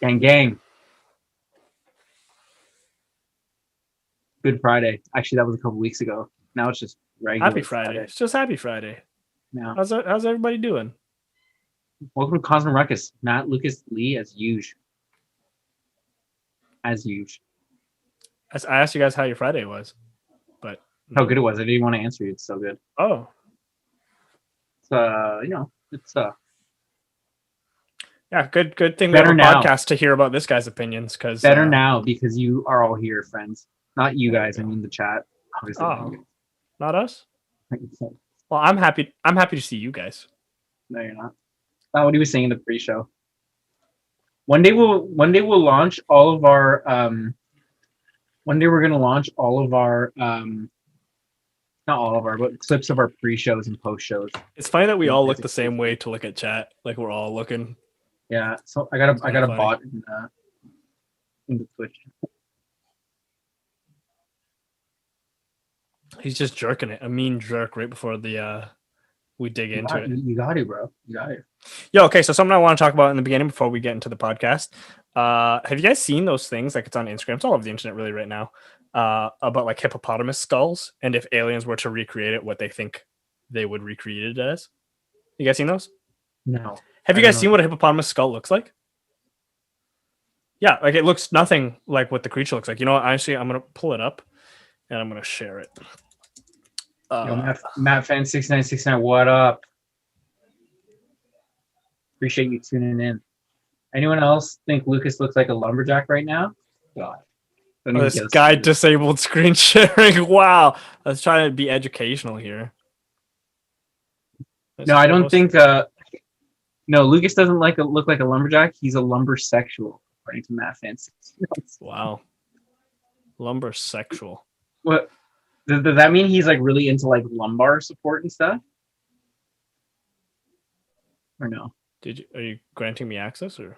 Gang, gang. Good Friday. Actually, that was a couple weeks ago. Now it's just regular. Happy Friday. It's just Happy Friday. Now, how's everybody doing? welcome to Cosmic Ruckus. Matt, Lucas, Lee, as usual. As usual. I asked you guys how your Friday was, but how good it was. I didn't want to answer you. It's so good. Oh, it's yeah, good thing we better have a now. podcast to hear about this guy's opinions. Because better now because you are all here, friends. Not you guys. I mean the chat. Obviously, not us. Well, I'm happy. I'm happy to see you guys. No, you're not. Not what he was saying in the pre-show. One day we'll launch all of our. One day we're gonna launch all of our. Not all of our, but clips of our pre-shows and post-shows. It's funny that we all look the same way to look at chat. Like we're all looking. Yeah, so I got a bot in the Twitch. He's just jerking it, a mean jerk right before the we dig into it. You got it, bro. You got it. Yeah, okay, so something I want to talk about in the beginning before we get into the podcast. Have you guys seen those things? Like it's on Instagram. It's all over the internet really right now. About like hippopotamus skulls and if aliens were to recreate it, what they think they would recreate it as. You guys seen those? No. Have you guys seen what a hippopotamus skull looks like? Yeah, like it looks nothing like what the creature looks like. You know what? Honestly, I'm gonna pull it up and I'm gonna share it. Matt fan 6969, what up? Appreciate you tuning in. Anyone else think Lucas looks like a lumberjack right now? God. This guy disabled screen sharing. Wow. Let's try to be educational here. No, I don't think no, Lucas doesn't look like a lumberjack. He's a lumbersexual, according to Matt fan 69. Wow. Lumbersexual. What? Does that mean he's like really into like lumbar support and stuff? Or no? Are you granting me access or?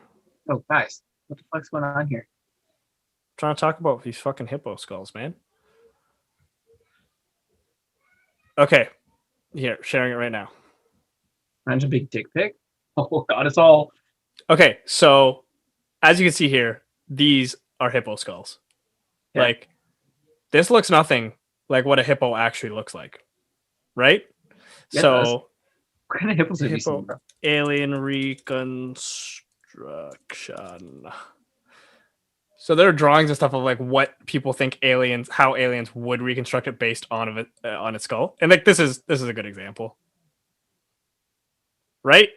Oh, guys, what the fuck's going on here? I'm trying to talk about these fucking hippo skulls, man. Okay, here, sharing it right now. Imagine a big dick pic. Oh God, it's all. Okay, so as you can see here, these are hippo skulls. Yeah. Like this looks nothing like what a hippo actually looks like, right? Yeah, so what kind of hippos have you seen, bro? Alien reconstruction. So there are drawings and stuff of like what people think how aliens would reconstruct it based on it on its skull, and like this is a good example, right?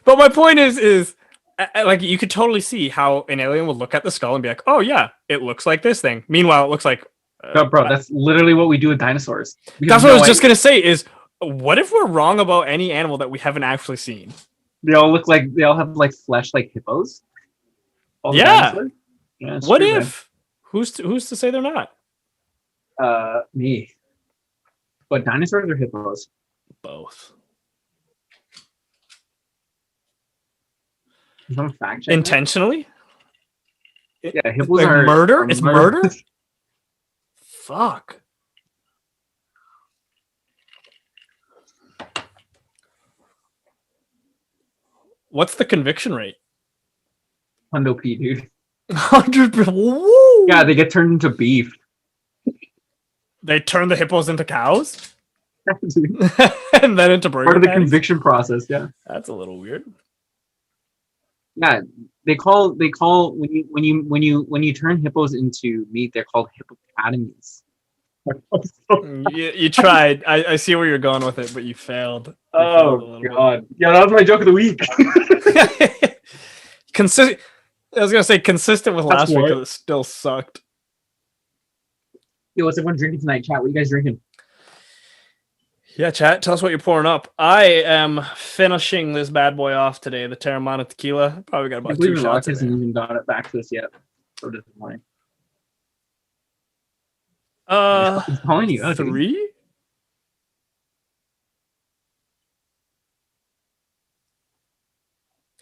But my point is like you could totally see how an alien would look at the skull and be like, oh yeah, it looks like this thing. Meanwhile, it looks like no, bro, that's literally what we do with dinosaurs. That's what I was just gonna say is what if we're wrong about any animal that we haven't actually seen? They all have like flesh like hippos. Yeah. What true, if? Man. Who's to say they're not? Me. But dinosaurs or hippos? Both. Fact intentionally? Yeah, hippos like are murder. It's murder. Fuck. What's the conviction rate? Hundo P, dude. 100%. Yeah, they get turned into beef. They turn the hippos into cows, and then into burger. Part of the patties? conviction process. Yeah, that's a little weird. Yeah, they call when you turn hippos into meat, they're called hippopotamies. you tried. I see where you're going with it, but you failed. Oh God! Yeah, that was my joke of the week. I was gonna say consistent with last week, because it still sucked. Yo, what's everyone drinking tonight, chat? What are you guys drinking? Yeah, chat. Tell us what you're pouring up. I am finishing this bad boy off today. The Terramana tequila. Probably got about 2 shots. Ruckus hasn't even got it back to us yet. So disappointing. He's calling you 3.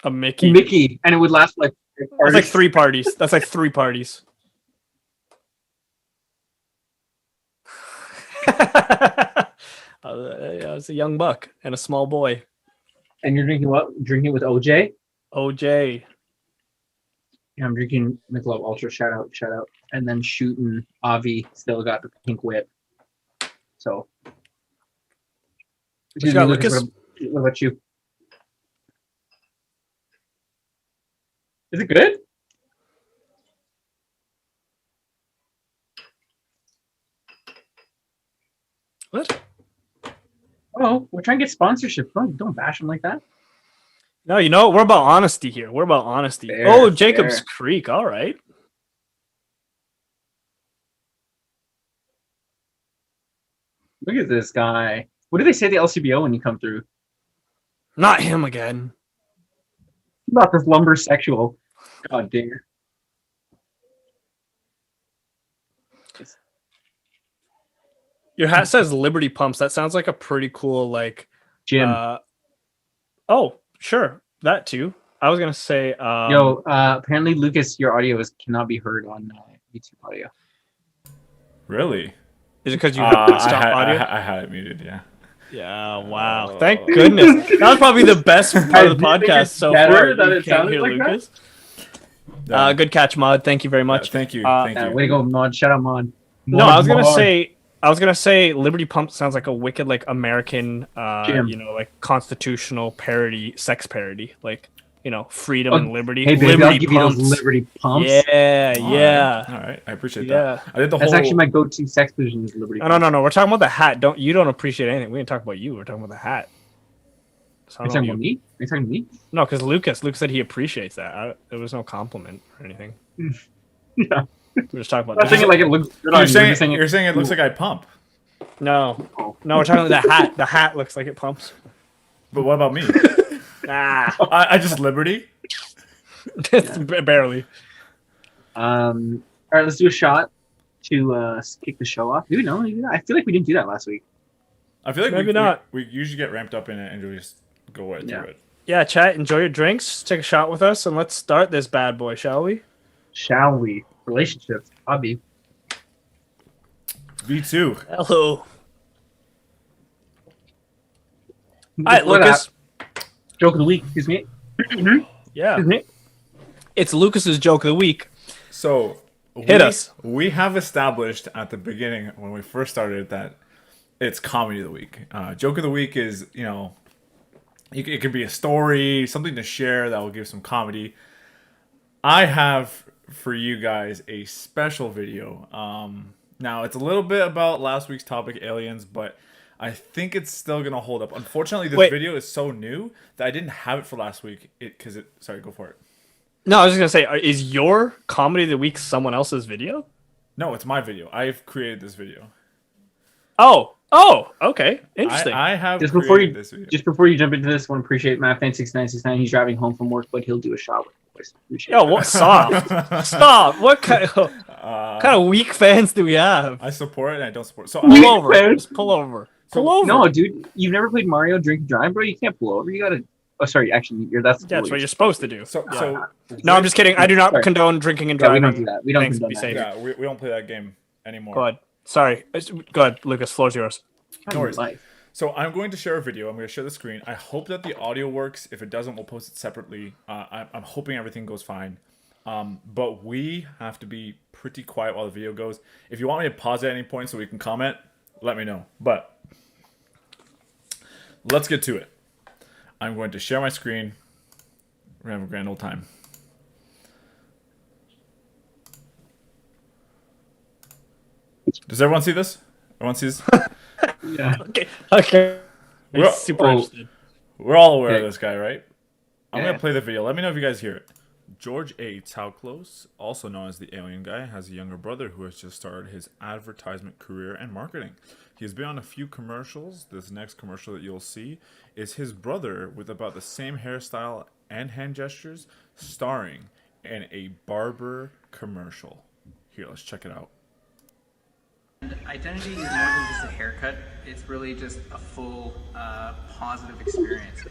A Mickey, and it would last like. That's like 3 parties. That's like 3 parties. I was a young buck and a small boy. And you're drinking what? Drinking with OJ? OJ. Yeah, I'm drinking Michelob Ultra. Shout out. And then shooting Avi still got the pink whip. So. What you got, Lucas? What about you? Is it good? What? Oh, we're trying to get sponsorship. Don't bash them like that. No, you know, we're about honesty here. We're about honesty. Fair, Jacob's fair. Creek. All right. Look at this guy. What do they say at the LCBO when you come through? Not him again. Not this lumber sexual. God dare. Your hat says Liberty Pumps. That sounds like a pretty cool, like... Jim. Oh, sure. That too. I was going to say... apparently, Lucas, your audio cannot be heard on V.2 audio. Really? Is it because you stopped audio? I had it muted, yeah. Yeah, wow. Thank goodness. That was probably the best part of the podcast so far. That it Can't hear like Lucas. Good catch, Mod. Thank you very much. Yeah, thank you. Way to go, Mod. Shout out, Mod. No, I was gonna say Liberty Pump sounds like a wicked, like, American like constitutional parody, sex parody. Like, freedom and liberty. Hey, baby, Liberty I'll give Pumps. you those Liberty Pumps. Yeah. All right. I appreciate that. I did the That's whole... actually my go-to sex position is Liberty Pumps. No. We're talking about the hat. You don't appreciate anything. We didn't talk about you. We're talking about the hat. Are you talking about me? Are you talking to me? No, because Lucas said he appreciates that. There was no compliment or anything. Yeah. We're just talking about I was thinking like it looks good on you. You're saying it looks like I pump. No, we're talking about the hat. The hat looks like it pumps. But what about me? I just Liberty. Barely. All right, let's do a shot to kick the show off. Do we know? I feel like we didn't do that last week. I feel like maybe not. We usually get ramped up in it and we just go right through it. Yeah, chat. Enjoy your drinks. Take a shot with us, and let's start this bad boy, shall we? Shall we? Relationships, hobby. V2. Hello. All right, Lucas. Joke of the week. Excuse me. Yeah. Excuse me. It's Lucas's joke of the week. So hit us. We have established at the beginning when we first started that it's comedy of the week. Joke of the week is, it could be a story, something to share that will give some comedy. I have for you guys a special video. Now it's a little bit about last week's topic, aliens, but I think it's still gonna hold up. Unfortunately, this video is so new that I didn't have it for last week. Sorry, go for it. No, I was just gonna say, is your comedy of the week someone else's video? No, it's my video. I've created this video. Oh, okay, interesting. I have just before you jump into this, I want to appreciate Matt Fan 6969. He's driving home from work, but he'll do a shot with us. Yo, what? Stop! What kind of weak fans do we have? I support it and I don't support it. So pull over. Just pull over. Pull over. No, dude, you've never played Mario Drink and Drive, bro. You can't pull over. You gotta. Oh, sorry. Actually, that's what you're supposed to do. No, I'm just kidding. I do not condone drinking and driving. We don't do that. We don't condone that. Yeah, we don't play that game anymore. Go ahead. Sorry. Go ahead, Lucas. Floor's yours. No worries. So I'm going to share a video. I'm going to share the screen. I hope that the audio works. If it doesn't, we'll post it separately. I'm hoping everything goes fine. But we have to be pretty quiet while the video goes. If you want me to pause at any point so we can comment, let me know. But let's get to it. I'm going to share my screen. We're going to have a grand old time. Does everyone see this? Everyone sees? Yeah. Okay. We're all aware of this guy, right? I'm going to play the video. Let me know if you guys hear it. George H. How Close, also known as the Alien Guy, has a younger brother who has just started his advertisement career and marketing. He's been on a few commercials. This next commercial that you'll see is his brother with about the same hairstyle and hand gestures, starring in a barber commercial. Here, let's check it out. Identity is more than just a haircut. It's really just a full positive experience.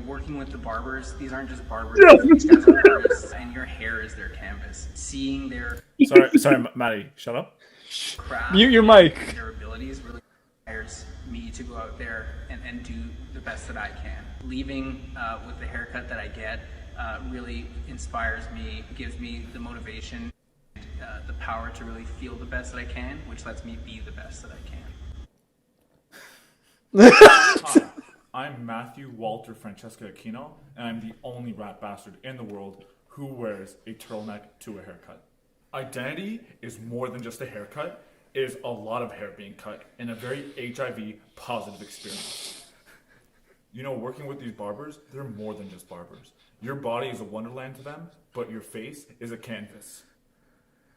Working with the barbers, these aren't just barbers. These guys are artists, and your hair is their canvas. Seeing their sorry, Matty, shut up. Mute your mic. Their abilities really. inspires me to go out there and do the best that I can. Leaving with the haircut that I get really inspires me, gives me the motivation, the power to really feel the best that I can, which lets me be the best that I can. Hi, I'm Matthew Walter Francesca Aquino, and I'm the only rat bastard in the world who wears a turtleneck to a haircut. Identity is more than just a haircut. It is a lot of hair being cut in a very HIV positive experience. You know, working with these barbers, they're more than just barbers. Your body is a wonderland to them, but your face is a canvas.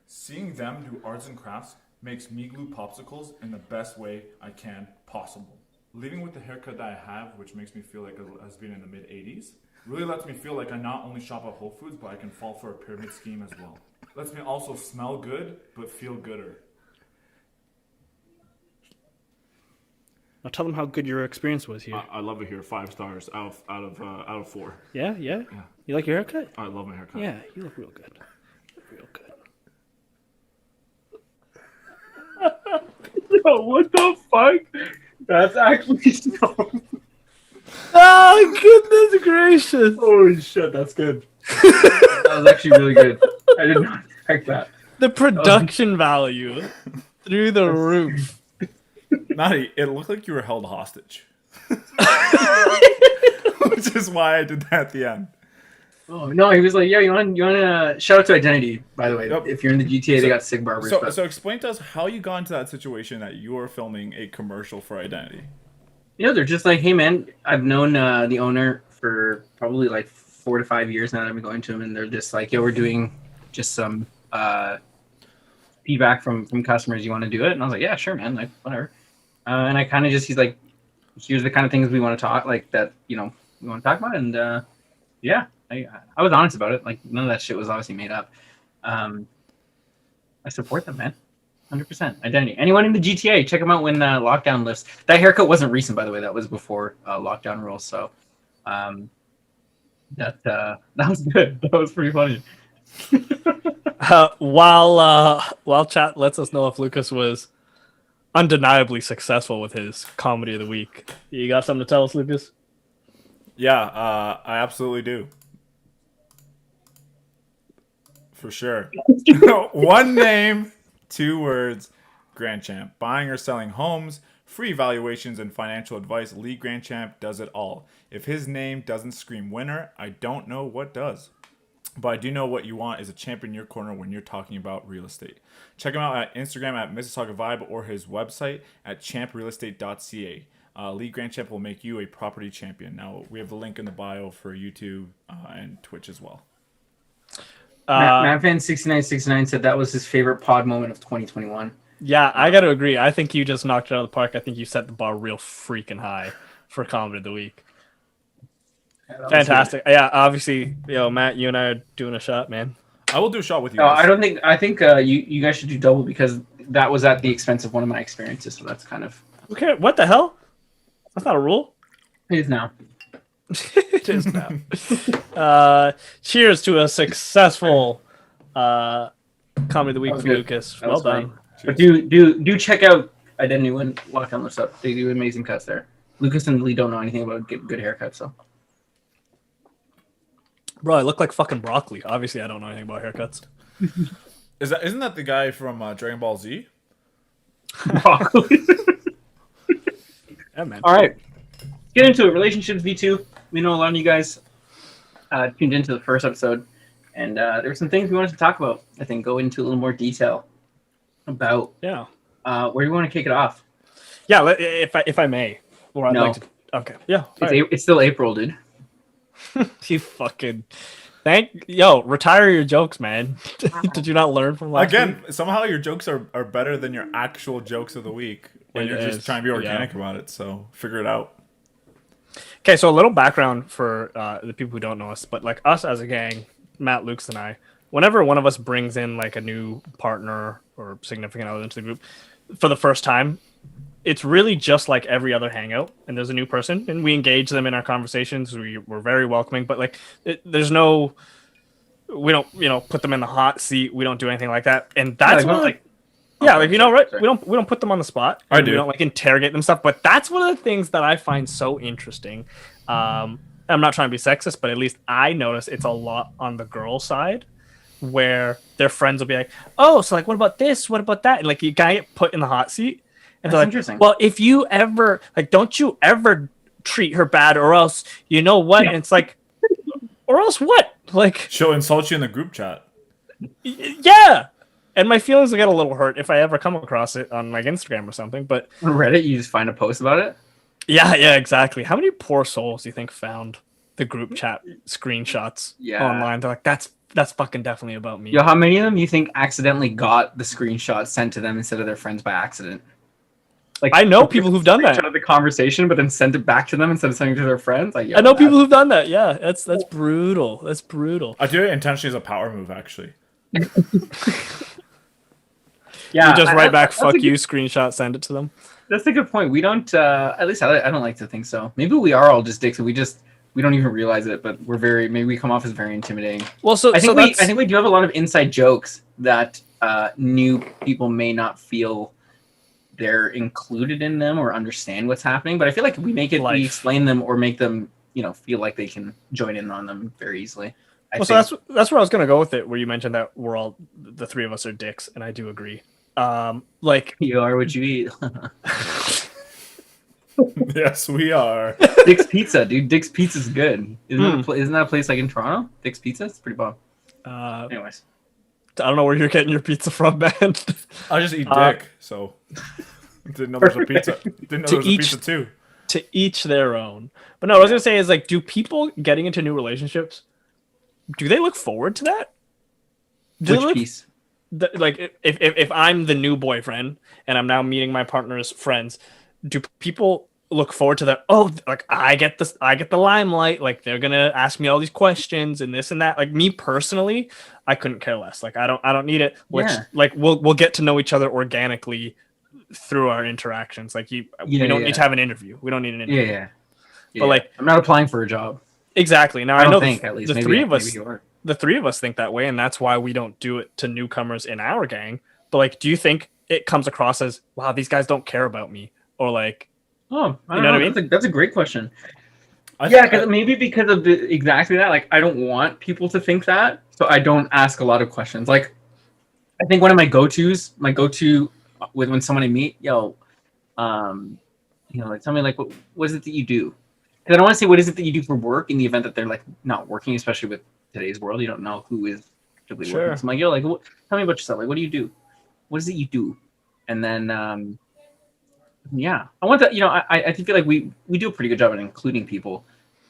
Seeing them do arts and crafts makes me glue popsicles in the best way I can possible. Leaving with the haircut that I have, which makes me feel like I was being in the mid-80s, really lets me feel like I not only shop at Whole Foods, but I can fall for a pyramid scheme as well. Lets me also smell good, but feel gooder. Now tell them how good your experience was here. I love it here. 5 stars out of 4. Yeah? You like your haircut? I love my haircut. Yeah, you look real good. Real good. Yo, what the fuck? That's actually so. Oh, goodness gracious. Holy shit, that's good. That was actually really good. I did not expect that. The production value through the roof. Matty, it looked like you were held hostage. Which is why I did that at the end. Oh no, he was like, "Yeah, you want to shout out to Identity, by the way. Yep. If you're in the GTA, they got sick barbers." So explain to us how you got into that situation that you are filming a commercial for Identity. they're just like, "Hey man, I've known the owner for probably like 4 to 5 years now that I've been going to him, and they're just like, "Yo, we're doing just some feedback from customers. You want to do it?" And I was like, "Yeah, sure, man. Like, whatever." And I kind of just, he's like, "Here's the kind of things we want to talk, like that, we want to talk about." And yeah, I was honest about it. Like, none of that shit was obviously made up. I support them, man. 100%. Identity. Anyone in the GTA, check them out when lockdown lifts. That haircut wasn't recent, by the way. That was before lockdown rules. So that was good. That was pretty funny. While chat lets us know if Lukasz was undeniably successful with his comedy of the week, you got something to tell us, Lukasz? Yeah, I absolutely do. For sure. One name, 2 words, Grand Champ. Buying or selling homes, free valuations, and financial advice. Lee Grand Champ does it all. If his name doesn't scream winner, I don't know what does. But I do know what you want is a champ in your corner when you're talking about real estate. Check him out at Instagram at Mississauga Vibe or his website at champrealestate.ca. Lee Grand Champ will make you a property champion. Now, we have the link in the bio for YouTube and Twitch as well. MattFan6969 said that was his favorite pod moment of 2021. Yeah, I got to agree. I think you just knocked it out of the park. I think you set the bar real freaking high for comedy of the week. Yeah, Fantastic. Yeah, obviously, Matt, you and I are doing a shot, man. I will do a shot with you. No, guys. I think you guys should do double because that was at the expense of one of my experiences. So that's kind of. Okay, what the hell? That's not a rule. It is now. It is now. Cheers to a successful comedy of the week for Lukasz. Well done. But do check out Identity when lockdown lifts up. They do amazing cuts there. Lukasz and Lee don't know anything about good haircuts, so. Bro, I look like fucking broccoli. Obviously, I don't know anything about haircuts. Isn't that the guy from Dragon Ball Z? Broccoli. Yeah, man. All right. Let's get into it. Relationships V2. We know a lot of you guys tuned into the first episode, and there were some things we wanted to talk about. I think go into a little more detail about. Yeah. Where do you want to kick it off? Yeah, if I may, or I'd No. like to. Okay. Yeah. It's still April, dude. You fucking retire your jokes, man. Did you not learn from last Again, week? somehow your jokes are better than your actual jokes of the week when It you're is, just trying to be organic yeah. about it. So figure it out. Okay, so a little background for the people who don't know us, but like us as a gang, Matt, Lukasz, and I, whenever one of us brings in like a new partner or significant other into the group for the first time, it's really just like every other hangout, and there's a new person, and we engage them in our conversations. We're very welcoming, but like there's no, we don't put them in the hot seat. We don't do anything like that, and that's Yeah, what Yeah, Okay, like, you know, right? sorry. We don't put them on the spot. I We do. don't like interrogate them stuff. But that's one of the things that I find so interesting. I'm not trying to be sexist, but at least I notice it's a lot on the girl side, where their friends will be like, "Oh, so like, what about this? What about that?" And like, you kind of get put in the hot seat, and That's they're like, interesting. "Well, if you ever like, don't you ever treat her bad, or else you know what?" And it's like, or else what? Like, She'll insult you in the group chat. yeah. And my feelings will get a little hurt if I ever come across it on like Instagram or something. But On Reddit, you just find a post about it. yeah, exactly. How many poor souls do you think found the group chat screenshots online? They're like, that's fucking definitely about me. Yo, how many of them you think accidentally got the screenshot sent to them instead of their friends by accident? Like, I know people who've done that. Of the conversation, but then sent it back to them instead of sending it to their friends. Like, yo, I know people who've done that. Yeah, that's brutal. That's brutal. I do it intentionally as a power move, actually. Yeah, You just write back, that's fuck a you, good- screenshot, send it to them. That's a good point. We don't. At least I don't like to think so. Maybe we are all just dicks, and we don't even realize it. But maybe we come off as very intimidating. Well, so I think that's we do have a lot of inside jokes that new people may not feel they're included in them or understand what's happening. But I feel like we we explain them or make them, feel like they can join in on them very easily. So that's where I was gonna go with it. Where you mentioned that the three of us are dicks, and I do agree. Like, you are what you eat. Yes, we are. Dick's Pizza, dude. Dick's Pizza is good. Isn't that a place like in Toronto? Dick's Pizza, it's pretty bomb. Anyways, I don't know where you're getting your pizza from, man. I just eat dick, so didn't know there's a pizza. Didn't know there's a pizza too. To each their own. But no, what I was gonna say is, like, do people getting into new relationships, do they look forward to that? which piece? Like, if I'm the new boyfriend and I'm now meeting my partner's friends, do people look forward to that? Oh, like, I get the limelight, like, they're gonna ask me all these questions and this and that. Like, me personally, I couldn't care less. Like, I don't need it. Which, like, we'll get to know each other organically through our interactions. Like, we don't need to have an interview. We don't need an interview. Yeah. But like, I'm not applying for a job. Exactly. Now, I know think at least the maybe, three of us, maybe you are. the three of us think that way, and that's why we don't do it to newcomers in our gang. But like, do you think it comes across as, wow, these guys don't care about me, or like, Oh, I You don't know know. what I mean? That's a great question. I Because of exactly that. Like, I don't want people to think that, so I don't ask a lot of questions. Like, I think one of my go-to with when someone I meet, like, tell me, like, what is it that you do? Because I don't want to say what is it that you do for work in the event that they're like not working, especially with today's world. You don't know who is actively working. So I'm like, tell me about yourself. Like, what do you do? What is it you do? And then I want that. I feel like we do a pretty good job at including people.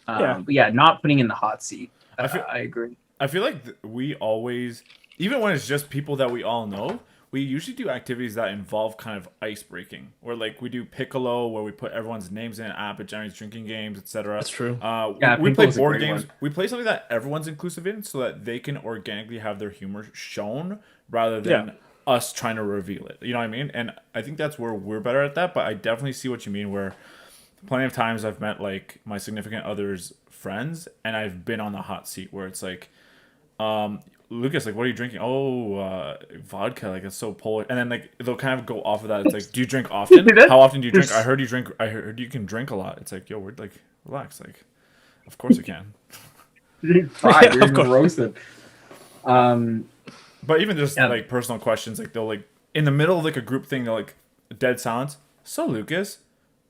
But not putting in the hot seat. I agree. I feel like we always, even when it's just people that we all know, we usually do activities that involve kind of ice breaking, or like we do Piccolo, where we put everyone's names in an app. It generates drinking games, etc. That's true. We play board games. We play something that everyone's inclusive in, so that they can organically have their humor shown rather than us trying to reveal it. You know what I mean? And I think that's where we're better at that. But I definitely see what you mean. Where plenty of times I've met like my significant other's friends, and I've been on the hot seat where it's like, Lukasz, like, what are you drinking? Oh, vodka. Like, it's so polar. And then like they'll kind of go off of that. It's like, do you drink often? How often do you drink? I heard you drink. I heard you can drink a lot. It's like, yo, we're like, relax. Like, of course you can. Fine, you're roasted. But even just like personal questions, like they'll like in the middle of like a group thing, they're like dead silence. So Lukasz,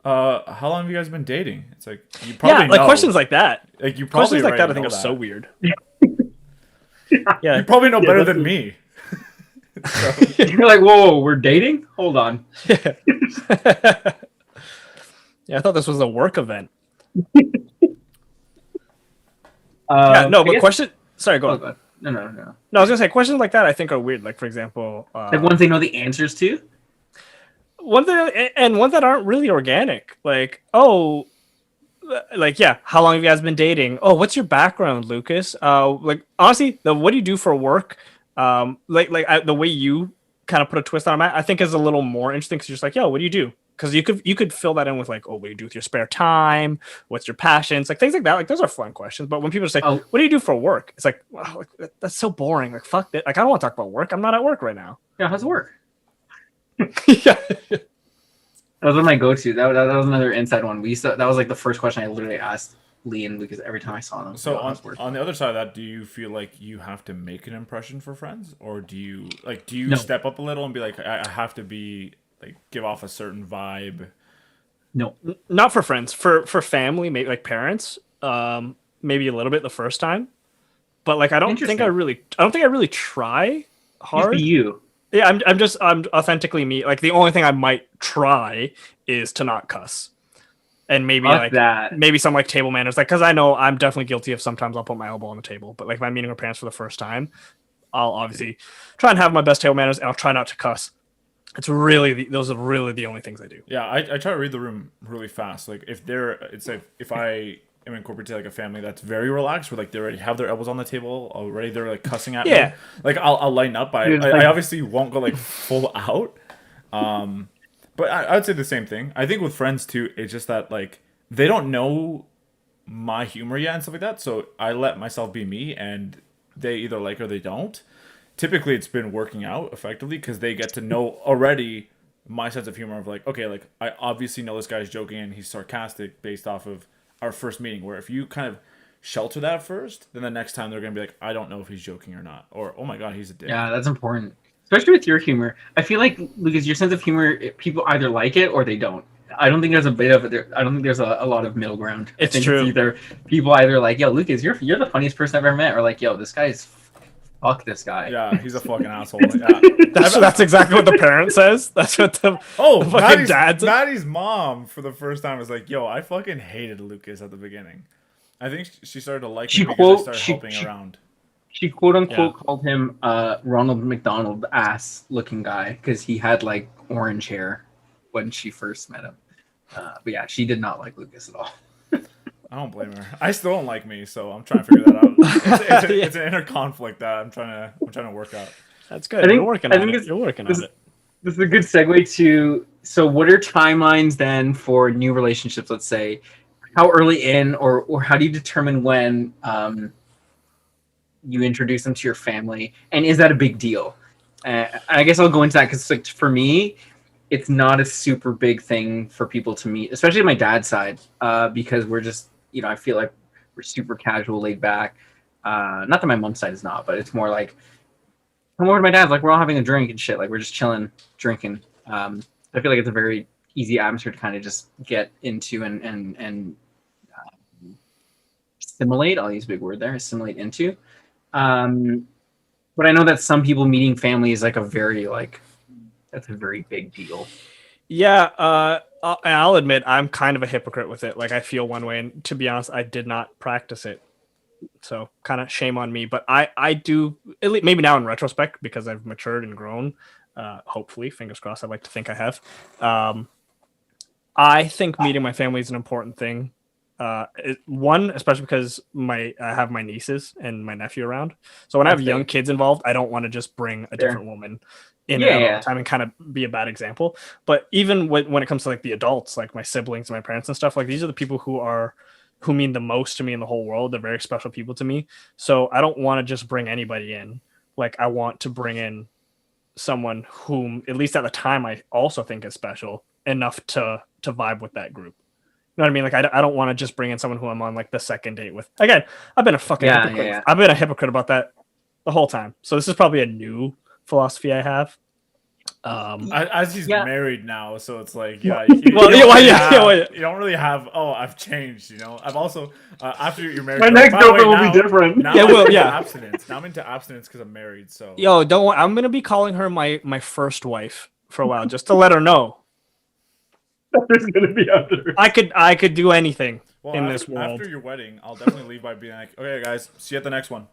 how long have you guys been dating? It's like, you probably know. Questions like that. Like, you probably questions like that, I know think, are so weird. You probably know better than me. You're like, whoa, we're dating? Hold on. Yeah, I thought this was a work event. Question. Sorry, go on. No. No, I was gonna say, questions like that I think are weird. Like, for example, like ones they know the answers to. Ones that aren't really organic. Like, how long have you guys been dating? Oh, what's your background, Lukasz? Like, honestly, what do you do for work? The way you kind of put a twist on it, I think is a little more interesting, because you're just like, yo, what do you do? Because you could fill that in with like, oh, what do you do with your spare time? What's your passions? Like, things like that. Like, those are fun questions. But when people say, what do you do for work? It's like, wow, like, that's so boring. Like, fuck it. Like, I don't want to talk about work. I'm not at work right now. Yeah, how's work? Yeah. That was one of my go-to. That was another inside one. That was like the first question I literally asked Lee and Lucas every time I saw them. So Yo, how's work? on the other side of that, do you feel like you have to make an impression for friends, or do you No. step up a little and be like, I have to be like give off a certain vibe? No. Not for friends. For family, maybe like parents. Maybe a little bit the first time, but like I don't think I really try Just hard. be you. Yeah, I'm authentically me. Like the only thing I might try is to not cuss. And maybe Fuck that. maybe some like table manners, like because I know I'm definitely guilty of sometimes I'll put my elbow on the table. But like if I'm meeting with parents for the first time, I'll obviously try and have my best table manners, and I'll try not to cuss. It's really those are really the only things I do. Yeah, I try to read the room really fast. Like if I am incorporated to like a family that's very relaxed, where like they already have their elbows on the table already, they're like cussing at Yeah. me. Like I'll lighten up. I Dude, like- obviously won't go like full out. But I would say the same thing. I think with friends too, it's just that like they don't know my humor yet and stuff like that. So I let myself be me, and they either like or they don't. Typically, it's been working out effectively because they get to know already my sense of humor of like, okay, like I obviously know this guy's joking and he's sarcastic based off of our first meeting. Where if you kind of shelter that first, then the next time they're gonna be like, I don't know if he's joking or not, or oh my god, he's a dick. Yeah, that's important, especially with your humor. I feel like Lucas, your sense of humor, people either like it or they don't. I don't think there's a bit of it. I don't think there's a lot of middle ground. It's I think true. It's either people either like, yo, Lucas, you're the funniest person I've ever met, or like, yo, this guy's fuck this guy. Yeah, he's a fucking asshole. Yeah. That's exactly what the parent says. That's what the fucking Maddie's, dad says. Maddie's mom for the first time was like, yo, I fucking hated Lucas at the beginning. I think she started to like him because I started helping around. She quote unquote called him Ronald McDonald ass looking guy because he had like orange hair when she first met him. But yeah, she did not like Lucas at all. I don't blame her. I still don't like me, so I'm trying to figure that out. It's an inner conflict that I'm trying to work out. That's good. You're working on it. You're working on it. This is a good segue to, so what are timelines then for new relationships, let's say? How early in or how do you determine when you introduce them to your family? And is that a big deal? I guess I'll go into that because like, for me, it's not a super big thing for people to meet, especially on my dad's side, because we're just, I feel like we're super casual, laid back. Not that my mom's side is not, but it's more like, come over to my dad's, like we're all having a drink and shit, like we're just chilling, drinking. I feel like it's a very easy atmosphere to kind of just get into and assimilate. I'll use a big word there, assimilate into. But I know that some people meeting family is like that's a very big deal. Yeah, I'll admit I'm kind of a hypocrite with it. Like I feel one way, and to be honest, I did not practice it. So kind of shame on me, but I do, at least maybe now in retrospect, because I've matured and grown, hopefully, fingers crossed, I'd like to think I have. I think meeting my family is an important thing. One, especially because I have my nieces and my nephew around. So when I have young kids involved, I don't want to just bring a different woman in all the time and kind of be a bad example. But even when it comes to like the adults, like my siblings and my parents and stuff, like these are the people who mean the most to me in the whole world. They're very special people to me. So I don't want to just bring anybody in. Like I want to bring in someone whom, at least at the time, I also think is special enough to vibe with that group. You know what I mean? Like I don't want to just bring in someone who I'm on like the second date with. Again, I've been a fucking hypocrite. Yeah. I've been a hypocrite about that the whole time. So this is probably a new philosophy I have. As he's married now, so it's like you don't really have. Oh, I've changed. I've also after you're married. My next girlfriend will be different. Abstinence. Now I'm into abstinence because I'm married. So don't worry. I'm gonna be calling her my first wife for a while, just to let her know. There's gonna be other. I could do anything in this world. After your wedding, I'll definitely leave by being like, okay, guys, see you at the next one.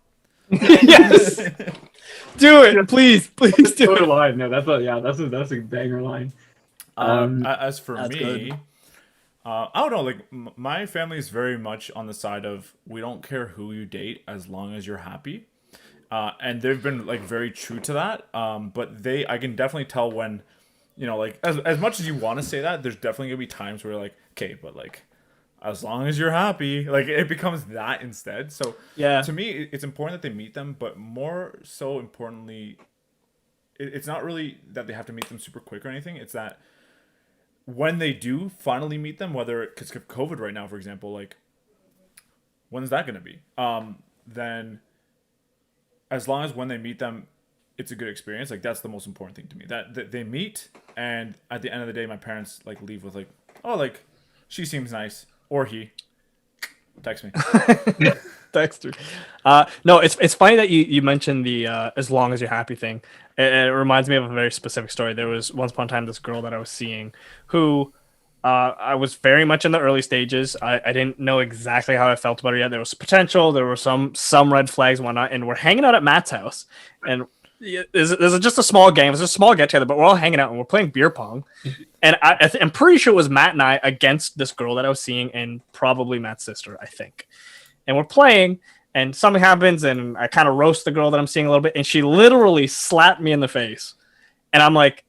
Yes, do it, please do it. Line. No, that's a banger line. As for me, good. I don't know. Like my family is very much on the side of we don't care who you date as long as you're happy, and they've been like very true to that. But I can definitely tell when, like as much as you want to say that, there's definitely gonna be times where you're like, okay, but like, as long as you're happy, like it becomes that instead. So yeah, to me, it's important that they meet them, but more so importantly, it's not really that they have to meet them super quick or anything. It's that when they do finally meet them, whether because of COVID right now, for example, like when's that going to be? Then as long as when they meet them, it's a good experience. Like that's the most important thing to me. That they meet, and at the end of the day, my parents like leave with like, oh, like she seems nice, or he. Text me. Text her. No, it's funny that you mentioned the as long as you're happy thing. It reminds me of a very specific story. There was once upon a time this girl that I was seeing who I was very much in the early stages. I didn't know exactly how I felt about her yet. There was potential. There were some red flags and whatnot. And we're hanging out at Matt's house. And there's just a small game. It's a small get together, but we're all hanging out and we're playing beer pong. And I'm pretty sure it was Matt and I against this girl that I was seeing and probably Matt's sister, I think. And we're playing and something happens and I kind of roast the girl that I'm seeing a little bit. And she literally slapped me in the face. And I'm like,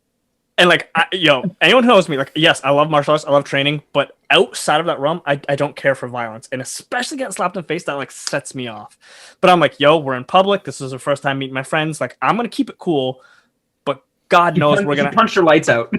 anyone who knows me, like, yes, I love martial arts, I love training, but outside of that realm, I don't care for violence, and especially getting slapped in the face, that like sets me off. But I'm like, we're in public. This is the first time meeting my friends. Like, I'm gonna keep it cool, but God knows we're gonna punch your lights out.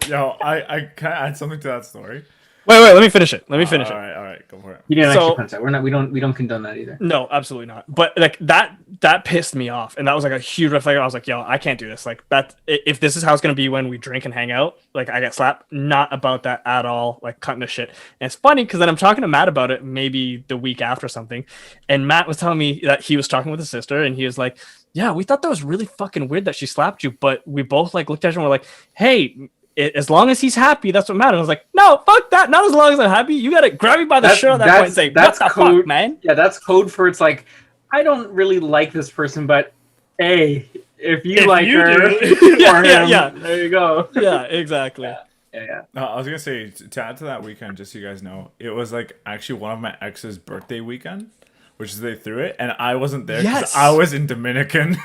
I can add something to that story. Wait, let me finish it. All right, go for it. You didn't actually punch out. We don't condone that either. No, absolutely not. But like that pissed me off, and that was like a huge red flag. I was like, I can't do this. Like that, if this is how it's gonna be when we drink and hang out, like I get slapped. Not about that at all. Like cutting the shit. And it's funny because then I'm talking to Matt about it maybe the week after something, and Matt was telling me that he was talking with his sister, and he was like, "Yeah, we thought that was really fucking weird that she slapped you, but we both like looked at her and we're like, hey." As long as he's happy, that's what matters. I was like, no, fuck that. Not as long as I'm happy. You gotta grab me by the shirt at that point and say, what the fuck, man? Yeah, that's code for it's like, I don't really like this person, but hey, if you like her, yeah, there you go. Yeah, exactly. Yeah. No, I was gonna say to add to that weekend, just so you guys know, it was like actually one of my ex's birthday weekend, which is they threw it, and I wasn't there because I was in Dominican.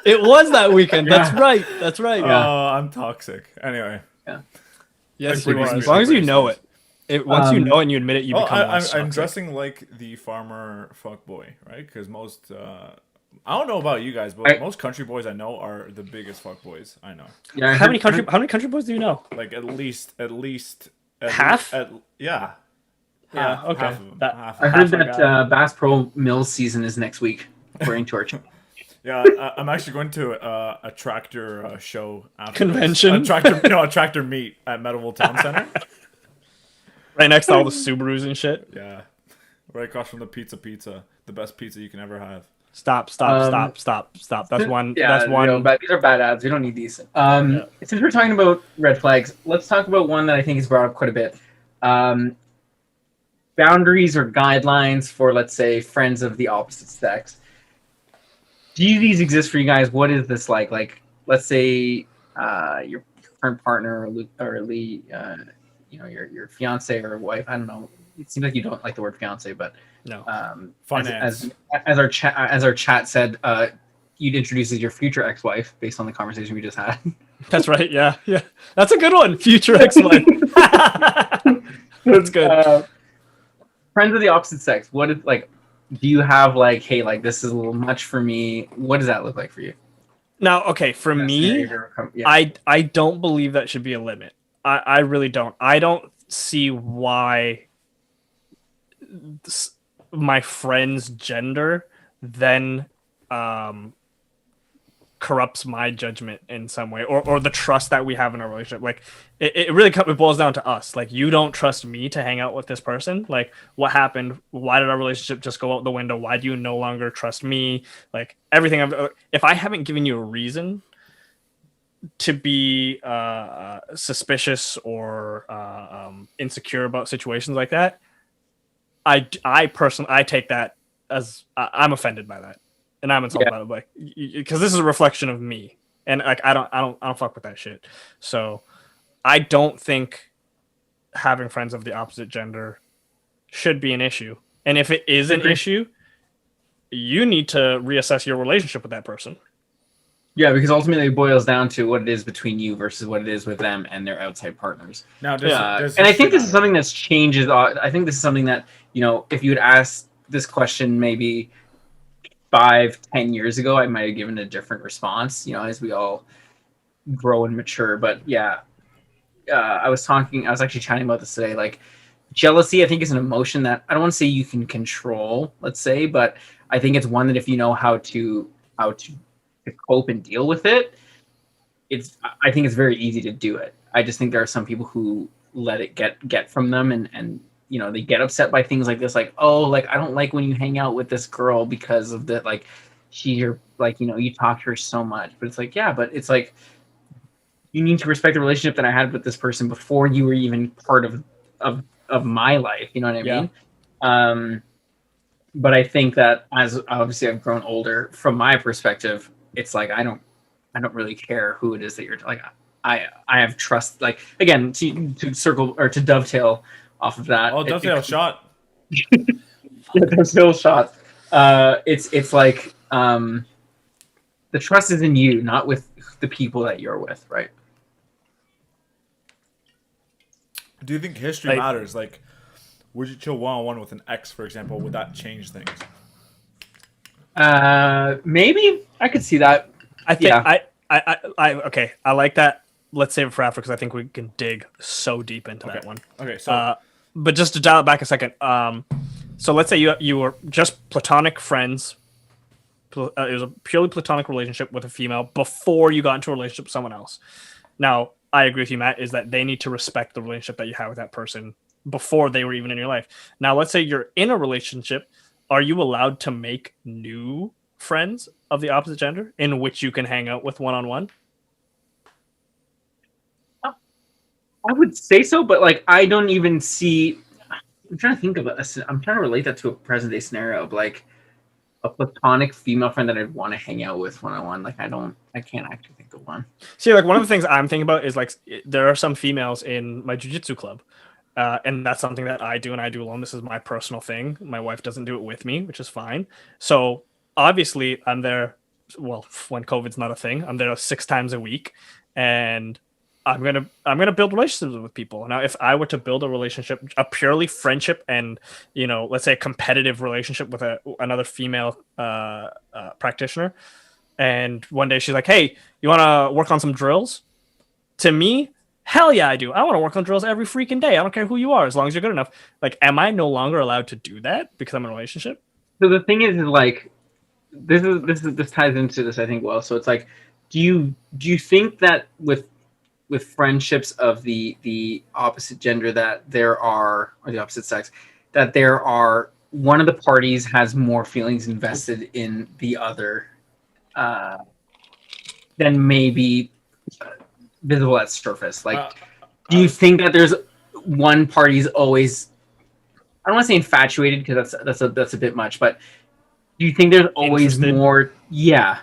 It was that weekend. That's right. Yeah. Oh, I'm toxic. Anyway. Yeah. Yes, you are. As long as you know it. Once you know it and you admit it, you become I'm dressing like the farmer fuckboy, right? Because most, I don't know about you guys, but most country boys I know are the biggest fuckboys I know. Yeah, how many country boys do you know? Like at least half. Yeah. Yeah. Okay. I heard that Bass Pro Mills season is next week, according to our channel. Yeah, I'm actually going to a tractor show after convention. A tractor meet at Meadowville Town Center. Right next to all the Subarus and shit. Yeah, right across from the pizza, the best pizza you can ever have. Stop. That's one. Yeah, that's one. But these are bad ads. We don't need these. Since we're talking about red flags, let's talk about one that I think is brought up quite a bit. Boundaries or guidelines for, let's say, friends of the opposite sex. Do these exist for you guys? What is this like? Like, let's say your current partner or Lee, your fiance or wife. I don't know. It seems like you don't like the word fiance, but no. Finance. As our chat said, you'd introduce as your future ex-wife based on the conversation we just had. That's right. Yeah. That's a good one. Future ex-wife. That's good. Friends of the opposite sex. What is like? Do you have like, hey, like this is a little much for me? What does that look like for you? Now, okay, for me, I don't believe that should be a limit. I really don't. I don't see why my friend's gender then corrupts my judgment in some way, or the trust that we have in a relationship. Like it really boils down to us. Like, you don't trust me to hang out with this person. Like, what happened? Why did our relationship just go out the window? Why do you no longer trust me? Like, everything. If I haven't given you a reason to be suspicious or insecure about situations like that, I personally take that as I'm offended by that. And I'm insulted by it, like, because this is a reflection of me, and like I don't fuck with that shit. So I don't think having friends of the opposite gender should be an issue. And if it is an issue, you need to reassess your relationship with that person. Yeah, because ultimately it boils down to what it is between you versus what it is with them and their outside partners. Now, and I think this is something that's changes. I think this is something that, if you had asked this question maybe 5-10 years ago, I might have given a different response, as we all grow and mature. But yeah, I was actually chatting about this today. Like, jealousy, I think, is an emotion that I don't want to say you can control, let's say, but I think it's one that if you know how to cope and deal with it, I think it's very easy to do it. I just think there are some people who let it get from them, and they get upset by things like this, like, oh, like, I don't like when you hang out with this girl because of the, like, you're like, you talk to her so much. But it's like, yeah, but it's like, you need to respect the relationship that I had with this person before you were even part of my life. You know what I mean? But I think that as obviously I've grown older, from my perspective, it's like I don't really care who it is that you're like. I have trust. Like, again, to circle or to dovetail off of that. Oh, dovetail shot. Dovetail shot. It's like the trust is in you, not with the people that you're with, right? Do you think history matters? Like, would you chill one-on-one with an ex, for example? Would that change things? Maybe I could see that. I think okay. I like that. Let's save it for after because I think we can dig so deep into that one. Okay, so but just to dial it back a second. So let's say you were just platonic friends. It was a purely platonic relationship with a female before you got into a relationship with someone else. Now, I agree with you, Matt, is that they need to respect the relationship that you have with that person before they were even in your life. Now, let's say you're in a relationship. Are you allowed to make new friends of the opposite gender in which you can hang out with one-on-one? I would say so, but like, I don't even see. I'm trying to think of I'm trying to relate that to a present day scenario of like a platonic female friend that I'd want to hang out with one-on-one. Like, I can't actually think of one. See, like, one of the things I'm thinking about is like there are some females in my jiu-jitsu club. And that's something that I do and I do alone. This is my personal thing. My wife doesn't do it with me, which is fine. So obviously I'm there. Well, when COVID's not a thing, I'm there 6 times a week, and I'm gonna build relationships with people. Now, if I were to build a relationship, a purely friendship, and let's say a competitive relationship with another female practitioner, and one day she's like, "Hey, you want to work on some drills?" To me, hell yeah, I do. I want to work on drills every freaking day. I don't care who you are, as long as you're good enough. Like, am I no longer allowed to do that because I'm in a relationship? So the thing is like, this ties into this, I think. Well, so it's like, do you think that with friendships of the opposite gender that there are, or the opposite sex, that there are, one of the parties has more feelings invested in the other than maybe visible at surface? Like, do you think that there's one party's always, I don't want to say infatuated because that's a bit much, but do you think there's always more? Yeah.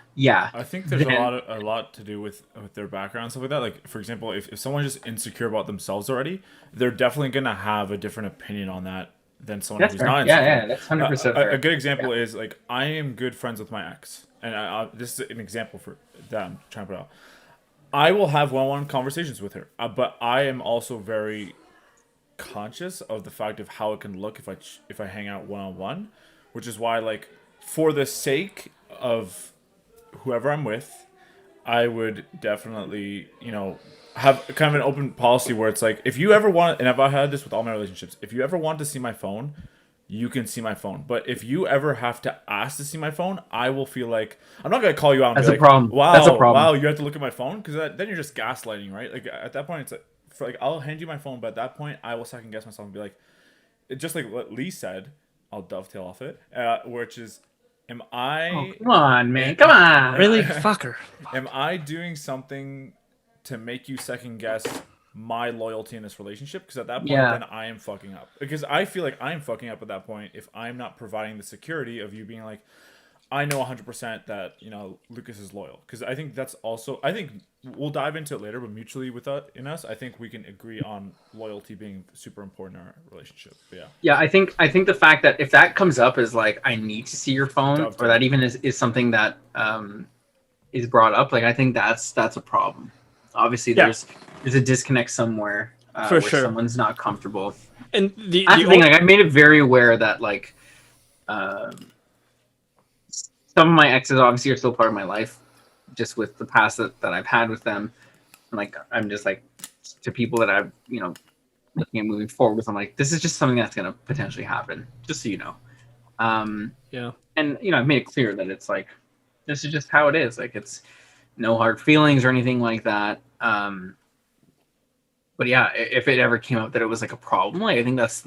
I think there's a lot to do with their background and stuff like that. Like, for example, if someone's just insecure about themselves already, they're definitely gonna have a different opinion on that than someone who's not insecure. Yeah, that's 100% fair. A good example is, like, I am good friends with my ex, and this is an example for that I'm trying to put out. I will have one-on-one conversations with her, but I am also very conscious of the fact of how it can look if I hang out one-on-one, which is why, like, for the sake of whoever I'm with, I would definitely, have kind of an open policy where it's like, if you ever want, and I've had this with all my relationships, if you ever want to see my phone, you can see my phone. But if you ever have to ask to see my phone, I will feel like I'm not gonna call you out and be like, problem. Wow, that's a problem. Wow, you have to look at my phone, because then you're just gaslighting, right? Like, at that point, it's like, I'll hand you my phone, but at that point, I will second guess myself and be like, just like what Lee said. I'll dovetail off it, which is, am I? Oh, come on, man, come on, really, fucker. Am I doing something to make you second guess my loyalty in this relationship? Because at that point, then I am fucking up. Because I feel like I'm fucking up at that point if I'm not providing the security of you being like, I know 100% that Lukasz is loyal. Because I think that's also, I think we'll dive into it later, but mutually with us, I think we can agree on loyalty being super important in our relationship. But yeah. I think the fact that if that comes up as like, I need to see your phone, or that even is something that is brought up, like, I think that's a problem. Obviously, there's a disconnect somewhere for where sure. Someone's not comfortable. And the thing, like, I made it very aware that, like, some of my exes obviously are still part of my life, just with the past that I've had with them. And like, I'm just like, to people that I've, looking at moving forward with, I'm like, this is just something that's going to potentially happen, just so you know. Yeah. And, I've made it clear that it's like, this is just how it is. Like, it's no hard feelings or anything like that. But yeah, if it ever came up that it was like a problem, like, I think that's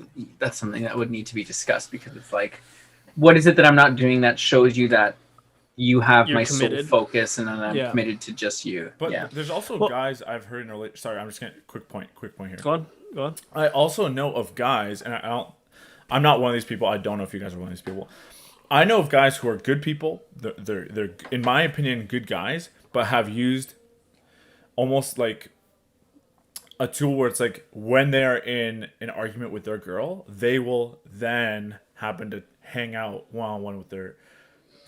something that would need to be discussed, because it's like, what is it that I'm not doing that shows you that you have You're my committed. sole focus and that I'm Yeah. committed to just you? But yeah. there's also guys I've heard in a relation. Sorry, I'm just gonna quick point here. Go on. I also know of guys, and I'm not one of these people. I don't know if you guys are one of these people. I know of guys who are good people. They're in my opinion good guys, but have used almost like a tool where it's like when they are in an argument with their girl, they will then happen to hang out one-on-one with their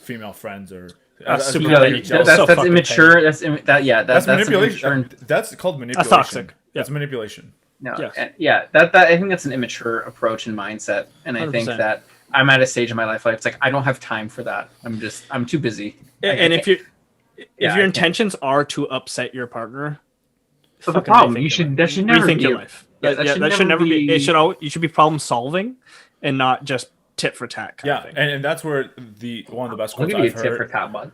female friends or. That's immature. That's manipulation. immature. That's called manipulation. That's toxic. Yeah. That's manipulation. No, Yes. that I think that's an immature approach and mindset, and I think 100%. that I'm at a stage in my life, like, it's like I don't have time for that. I'm too busy. And if your I can't. intentions are to upset your partner, But the fucking problem, rethink that should never rethink be your a- life. Yeah, That should never be. It should always. You should be problem solving, and not just tit for tat. Kind of thing. And that's where one of the best I'll quotes give you a I've tip for heard. tat, bud.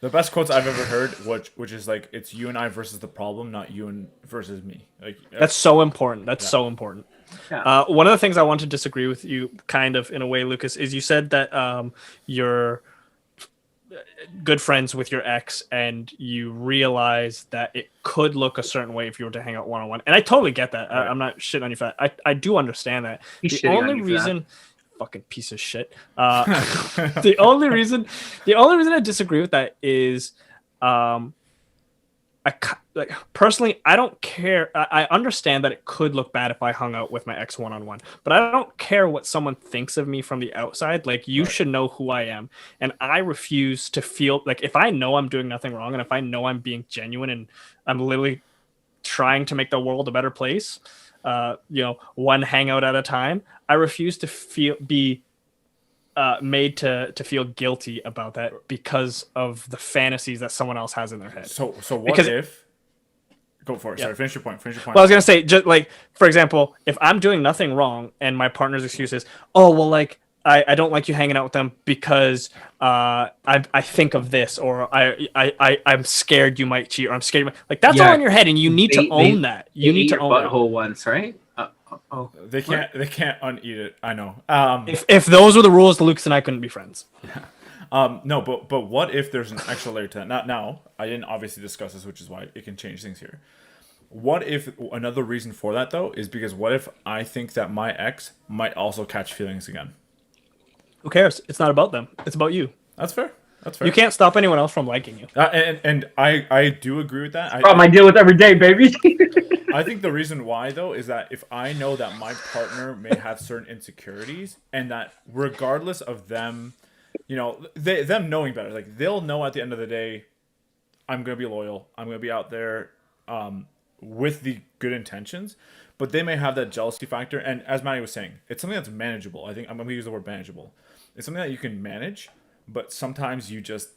The best quotes I've ever heard, which is like, it's you and I versus the problem, not you and versus me. Like That's so important. That's so important. Yeah. One of the things I want to disagree with you, kind of in a way, Lucas, is you said that you're good friends with your ex, and you realize that it could look a certain way if you were to hang out one-on-one. And I totally get that. Right. I'm not shitting on you for that. I do understand that. He's The shitting on only you for that. reason, fucking piece of shit. The only reason I disagree with that is, like personally, I don't care. I understand that it could look bad if I hung out with my ex one-on-one, but I don't care what someone thinks of me from the outside. Like, you should know who I am, and I refuse to feel like, if I know I'm doing nothing wrong, and if I know I'm being genuine and I'm literally trying to make the world a better place, one hangout at a time, I refuse to be made to feel guilty about that because of the fantasies that someone else has in their head. so what Because- if? Go for it. Yeah. Sorry, finish your point. Well, I was gonna say, just like, for example, if I'm doing nothing wrong and my partner's excuse is, oh well, like, I don't like you hanging out with them because I think of this, or I'm scared you might cheat, or I'm scared you might... like, that's all in your head, and you need to own that. You need to own that. butthole once, right? They can't uneat it. I know. If those were the rules, Lucas and I couldn't be friends. No, but what if there's an extra layer to that? Not now. I didn't obviously discuss this, which is why it can change things here. What if another reason for that though is because what if I think that my ex might also catch feelings again? Who cares? It's not about them. It's about you. That's fair. That's fair. You can't stop anyone else from liking you. And I do agree with that. Problem I deal with every day, baby. I think the reason why though is that if I know that my partner may have certain insecurities, and that regardless of them, them knowing better, like, they'll know at the end of the day, I'm gonna be loyal. I'm gonna be out there with the good intentions, but they may have that jealousy factor. And as Matty was saying, it's something that's manageable. I think I'm gonna use the word manageable. It's something that you can manage, but sometimes you just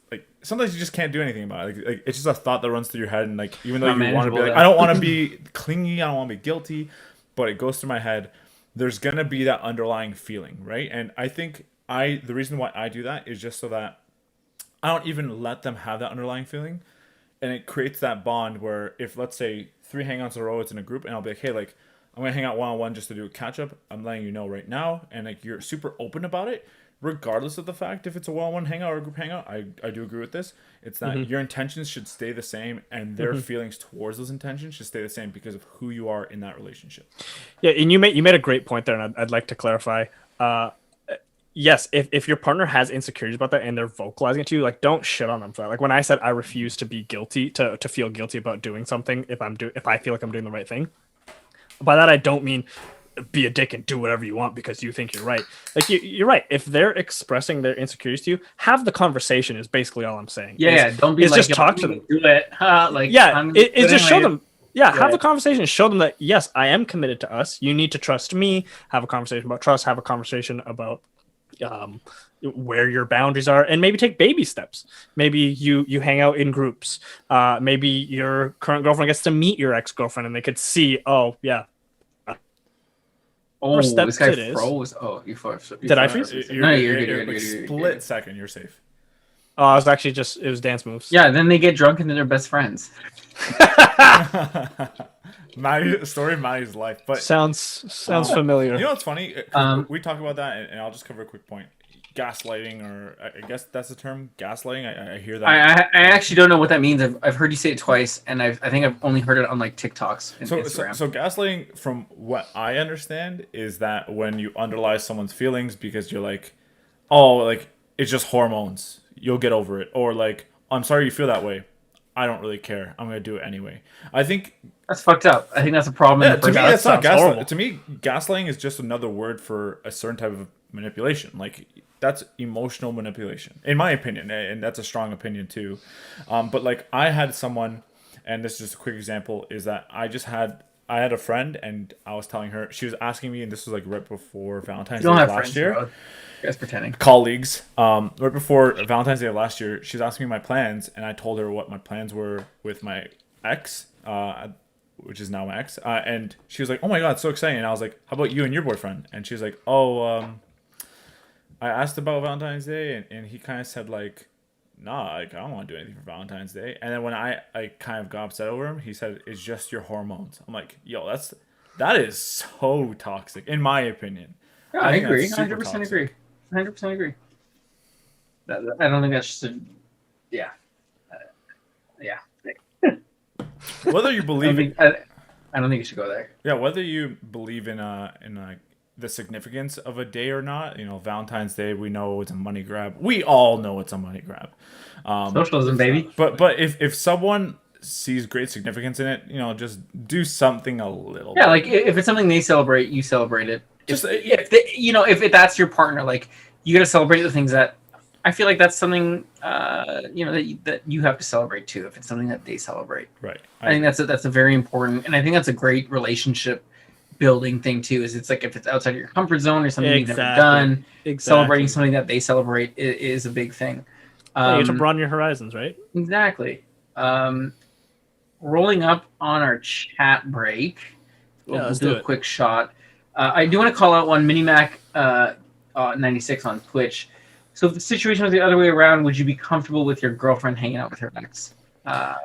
can't do anything about it. Like it's just a thought that runs through your head, and like, even though you want to be like, I don't want to be clingy, I don't want to be guilty, but it goes through my head, there's gonna be that underlying feeling, right? And I think the reason why I do that is just so that I don't even let them have that underlying feeling. And it creates that bond where, if let's say 3 hangouts in a row, it's in a group, and I'll be like, hey, like, I'm gonna hang out one-on-one just to do a catch-up. I'm letting you know right now, and like, you're super open about it, regardless of the fact if it's a one-on-one hangout or a group hangout. I do agree with this. It's that your intentions should stay the same, and their feelings towards those intentions should stay the same because of who you are in that relationship. Yeah, and you made a great point there, and I'd like to clarify. Yes, if your partner has insecurities about that and they're vocalizing it to you, like, don't shit on them for that. Like, when I said I refuse to be guilty, to feel guilty about doing something if I feel like I'm doing the right thing, by that I don't mean be a dick and do whatever you want because you think you're right. Like, you're right. If they're expressing their insecurities to you, have the conversation is basically all I'm saying. Yeah, don't be like, just talk to them. Do it. It's just show them. Yeah, have Yeah. the conversation. Show them that, yes, I am committed to us. You need to trust me. Have a conversation about trust. Have a conversation about where your boundaries are, and maybe take baby steps. Maybe you hang out in groups. Maybe your current girlfriend gets to meet your ex-girlfriend and they could see, oh yeah. Oh, steps this guy it is. froze. Oh, you froze. Did I freeze? No, you're good. Split second, you're safe. Oh, I was actually it was dance moves. Yeah, then they get drunk and then they're best friends. Story of Matty's life, but sounds familiar. You know what's funny? We talk about that, and I'll just cover a quick point. Gaslighting, or I guess that's the term, gaslighting. I hear that. I actually don't know what that means. I've heard you say it twice, and I think I've only heard it on like TikToks and Instagram. So gaslighting, from what I understand, is that when you underlie someone's feelings because you're like, oh, like it's just hormones, you'll get over it, or like, I'm sorry you feel that way, I don't really care, I'm gonna do it anyway. I think that's fucked up. I think that's a problem. Yeah, to me, that's not gaslighting. To me, gaslighting is just another word for a certain type of manipulation. Like, that's emotional manipulation, in my opinion, and that's a strong opinion too. But like, I had someone, and this is just a quick example, is that I had a friend, and I was telling her, she was asking me, and this was like right before Valentine's Day last year. Bro. You guys pretending. Colleagues, right before Valentine's Day of last year, she was asking me my plans, and I told her what my plans were with my ex, which is now my ex, and she was like, "Oh my god, so exciting!" And I was like, "How about you and your boyfriend?" And she was like, "Oh, I asked about Valentine's Day, and he kind of said like, nah, like I don't want to do anything for Valentine's Day." And then when I kind of got upset over him, he said, "It's just your hormones." I'm like, "Yo, that is so toxic, in my opinion." Yeah, I agree. 100% agree. 100% agree. I don't think that's just a... Yeah. Yeah. Whether you believe I don't think you should go there. Yeah, whether you believe in the significance of a day or not, Valentine's Day, we know it's a money grab. We all know it's a money grab. Socialism, baby. But if someone sees great significance in it, just do something a little bit. Yeah, like if it's something they celebrate, you celebrate it. If that's your partner, like you got to celebrate the things that I feel like that's something that you have to celebrate too. If it's something that they celebrate, right? I think that's a very important, and I think that's a great relationship building thing too. Is it's like if it's outside of your comfort zone or something you've never done, celebrating something that they celebrate is a big thing. You have to broaden your horizons, right? Exactly. Rolling up on our chat break, we'll do a quick shot. I do want to call out one Minimac 96 on Twitch. So if the situation was the other way around, would you be comfortable with your girlfriend hanging out with her ex? I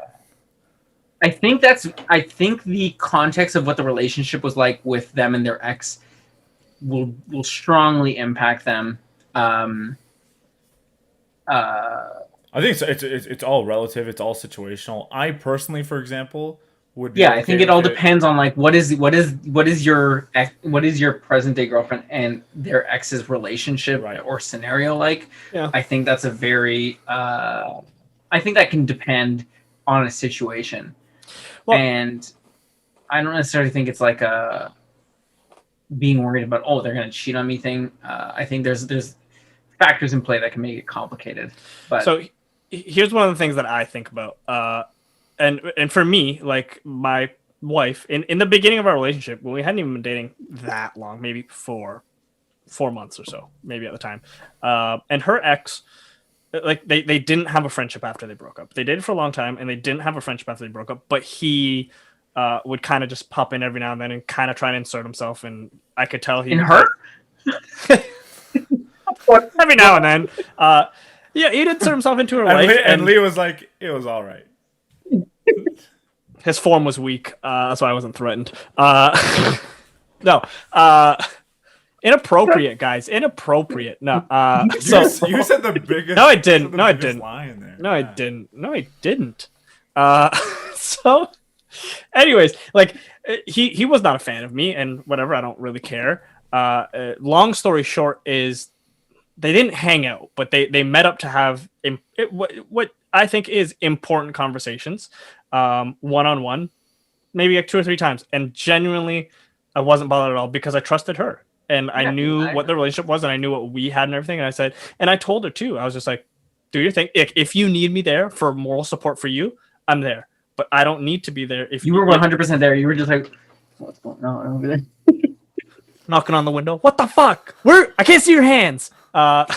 think the context of what the relationship was like with them and their ex will strongly impact them. I think it's all relative. It's all situational. I personally, for example, would be I think it all depends on like what is your present day girlfriend and their ex's relationship or scenario like. Yeah. I think that's a very I think that can depend on a situation. Well, and I don't necessarily think it's like a being worried about they're gonna cheat on me thing. I think there's factors in play that can make it complicated. But so here's one of the things that I think about. And for me, like my wife, in the beginning of our relationship, when we hadn't even been dating that long, maybe four months or so, maybe at the time, and her ex, like they didn't have a friendship after they broke up. They dated for a long time, and they didn't have a friendship after they broke up. But he would kind of just pop in every now and then and kind of try to insert himself, and I could tell he in her. Every now and then, he'd insert himself into her life, and Lee was like, "It was all right." His form was weak, that's why I wasn't threatened. No, inappropriate, guys. Inappropriate. No. You said the biggest. No, I didn't. No, I didn't. Line there. No, I didn't. No, I didn't. So, anyways, like he was not a fan of me, and whatever. I don't really care. Long story short is they didn't hang out, but they met up to have what I think is important conversations, one-on-one, maybe like 2 or 3 times. And genuinely, I wasn't bothered at all because I trusted her. And I knew what the relationship was, and I knew what we had and everything. And I told her too, I was just like, do your thing. If you need me there for moral support for you, I'm there. But I don't need to be there. If you were 100% there, you were just like, what's going on over there? knocking on the window. What the fuck? I can't see your hands. But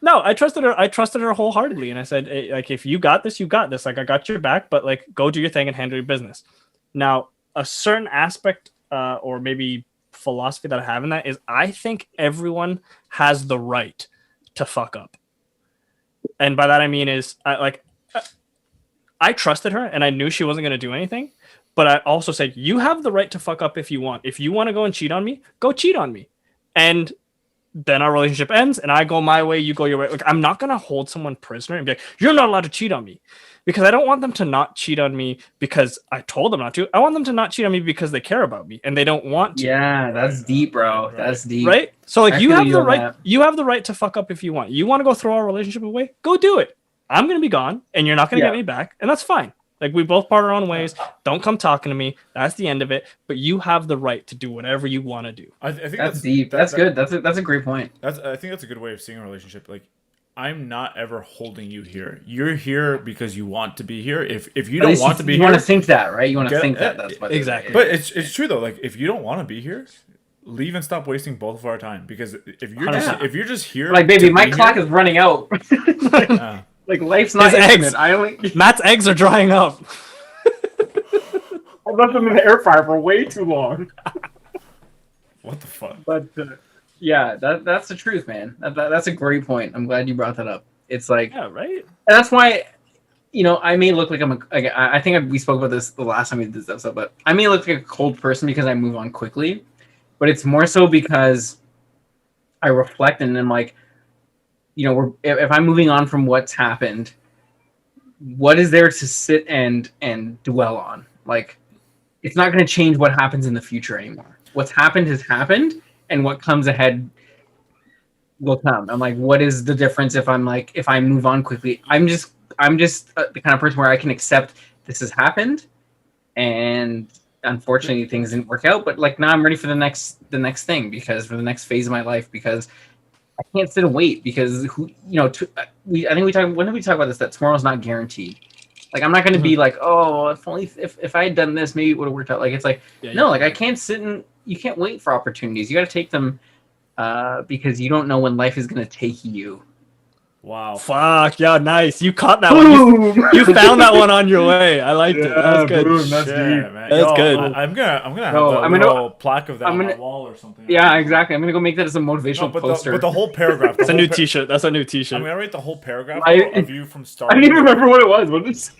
no, I trusted her. I trusted her wholeheartedly, and I said, hey, like, if you got this, you got this. Like, I got your back, but like, go do your thing and handle your business. Now, a certain aspect, or maybe philosophy that I have in that is, I think everyone has the right to fuck up, and by that I mean is, I trusted her, and I knew she wasn't going to do anything. But I also said, you have the right to fuck up if you want. If you want to go and cheat on me, go cheat on me. And then our relationship ends and I go my way, you go your way. Like, I'm not going to hold someone prisoner and be like, you're not allowed to cheat on me. Because I don't want them to not cheat on me because I told them not to. I want them to not cheat on me because they care about me and they don't want to. Yeah, that's deep, bro. Right. That's deep. Right? So like, you have the right. That. You have the right to fuck up if you want. You want to go throw our relationship away? Go do it. I'm going to be gone and you're not going to get me back. And that's fine. Like, we both part our own ways. Don't come talking to me. That's the end of it. But you have the right to do whatever you want to do. I think that's deep. That's good. That's a great point. I think that's a good way of seeing a relationship. Like, I'm not ever holding you here. You're here because you want to be here. If you don't want to be here, you want to think that, right? You want to think that. That's what exactly. But it's true though. Like, if you don't want to be here, leave and stop wasting both of our time. Because if you're just here, like, baby, my clock is running out. Like, life's not infinite. Matt's eggs are drying up. I left them in the air fryer for way too long. What the fuck? But yeah, that's the truth, man. That's a great point. I'm glad you brought that up. It's like, yeah, right. And that's why, I may look like I think we spoke about this the last time we did this episode, but I may look like a cold person because I move on quickly, but it's more so because I reflect and I'm like, if I'm moving on from what's happened, what is there to sit and dwell on? Like, it's not going to change what happens in the future anymore. What's happened has happened, and what comes ahead will come. I'm like, what is the difference if I move on quickly? I'm just the kind of person where I can accept this has happened, and unfortunately things didn't work out. But like, now I'm ready for the next thing, because for the next phase of my life, because I can't sit and wait, because I think when did we talk about this, that tomorrow's not guaranteed. Like, I'm not going to be like, oh, if I had done this, maybe it would have worked out. Like, it's like, I can't sit and you can't wait for opportunities. You got to take them because you don't know when life is going to take you. Wow. Fuck, yeah, nice. You caught that one. You found that one on your way. I liked it. That was good. Boom, that's deep. Man. That's good. I'm gonna have a little plaque of that on my wall or something. Yeah, exactly. I'm gonna go make that as a motivational poster. But the whole paragraph. That's a new T-shirt. That's a new T-shirt. I'm gonna write the whole paragraph of you from start. I don't even remember what it was. What is?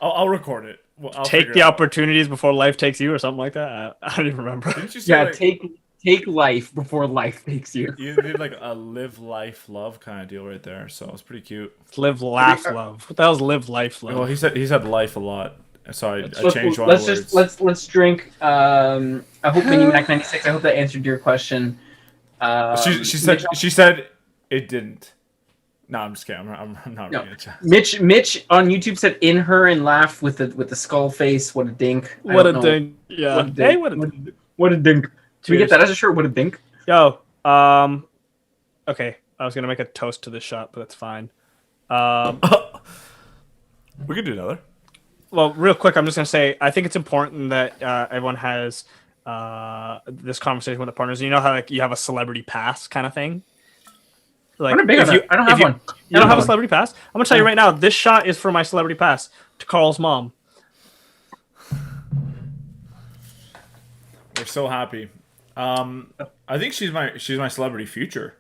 I'll record it. I'll take the opportunities before life takes you, or something like that. I don't even remember. Didn't you say, take life before life takes you. You did like a live, life, love kind of deal right there, so it's pretty cute. Live, laugh, love. What the hell is live, life, love? Well, he said life a lot, so I changed one of the words. Let's drink. I hope Minimac 96. I hope that answered your question. She said it didn't. No, I'm just kidding. I'm not reading it. Mitch on YouTube said "in her" and laughed with the skull face. What a dink! What a dink! Yeah. What a dink. Hey, what a dink! Should we get that as a shirt? What a dink! Yo, okay. I was gonna make a toast to this shot, but that's fine. We could do another. Well, real quick, I'm just gonna say I think it's important that everyone has this conversation with their partners. You know how like you have a celebrity pass kind of thing. Like, I don't have one. You don't have a celebrity pass? I'm gonna tell you right now. This shot is for my celebrity pass to Carl's mom. We're so happy. I think she's my celebrity future.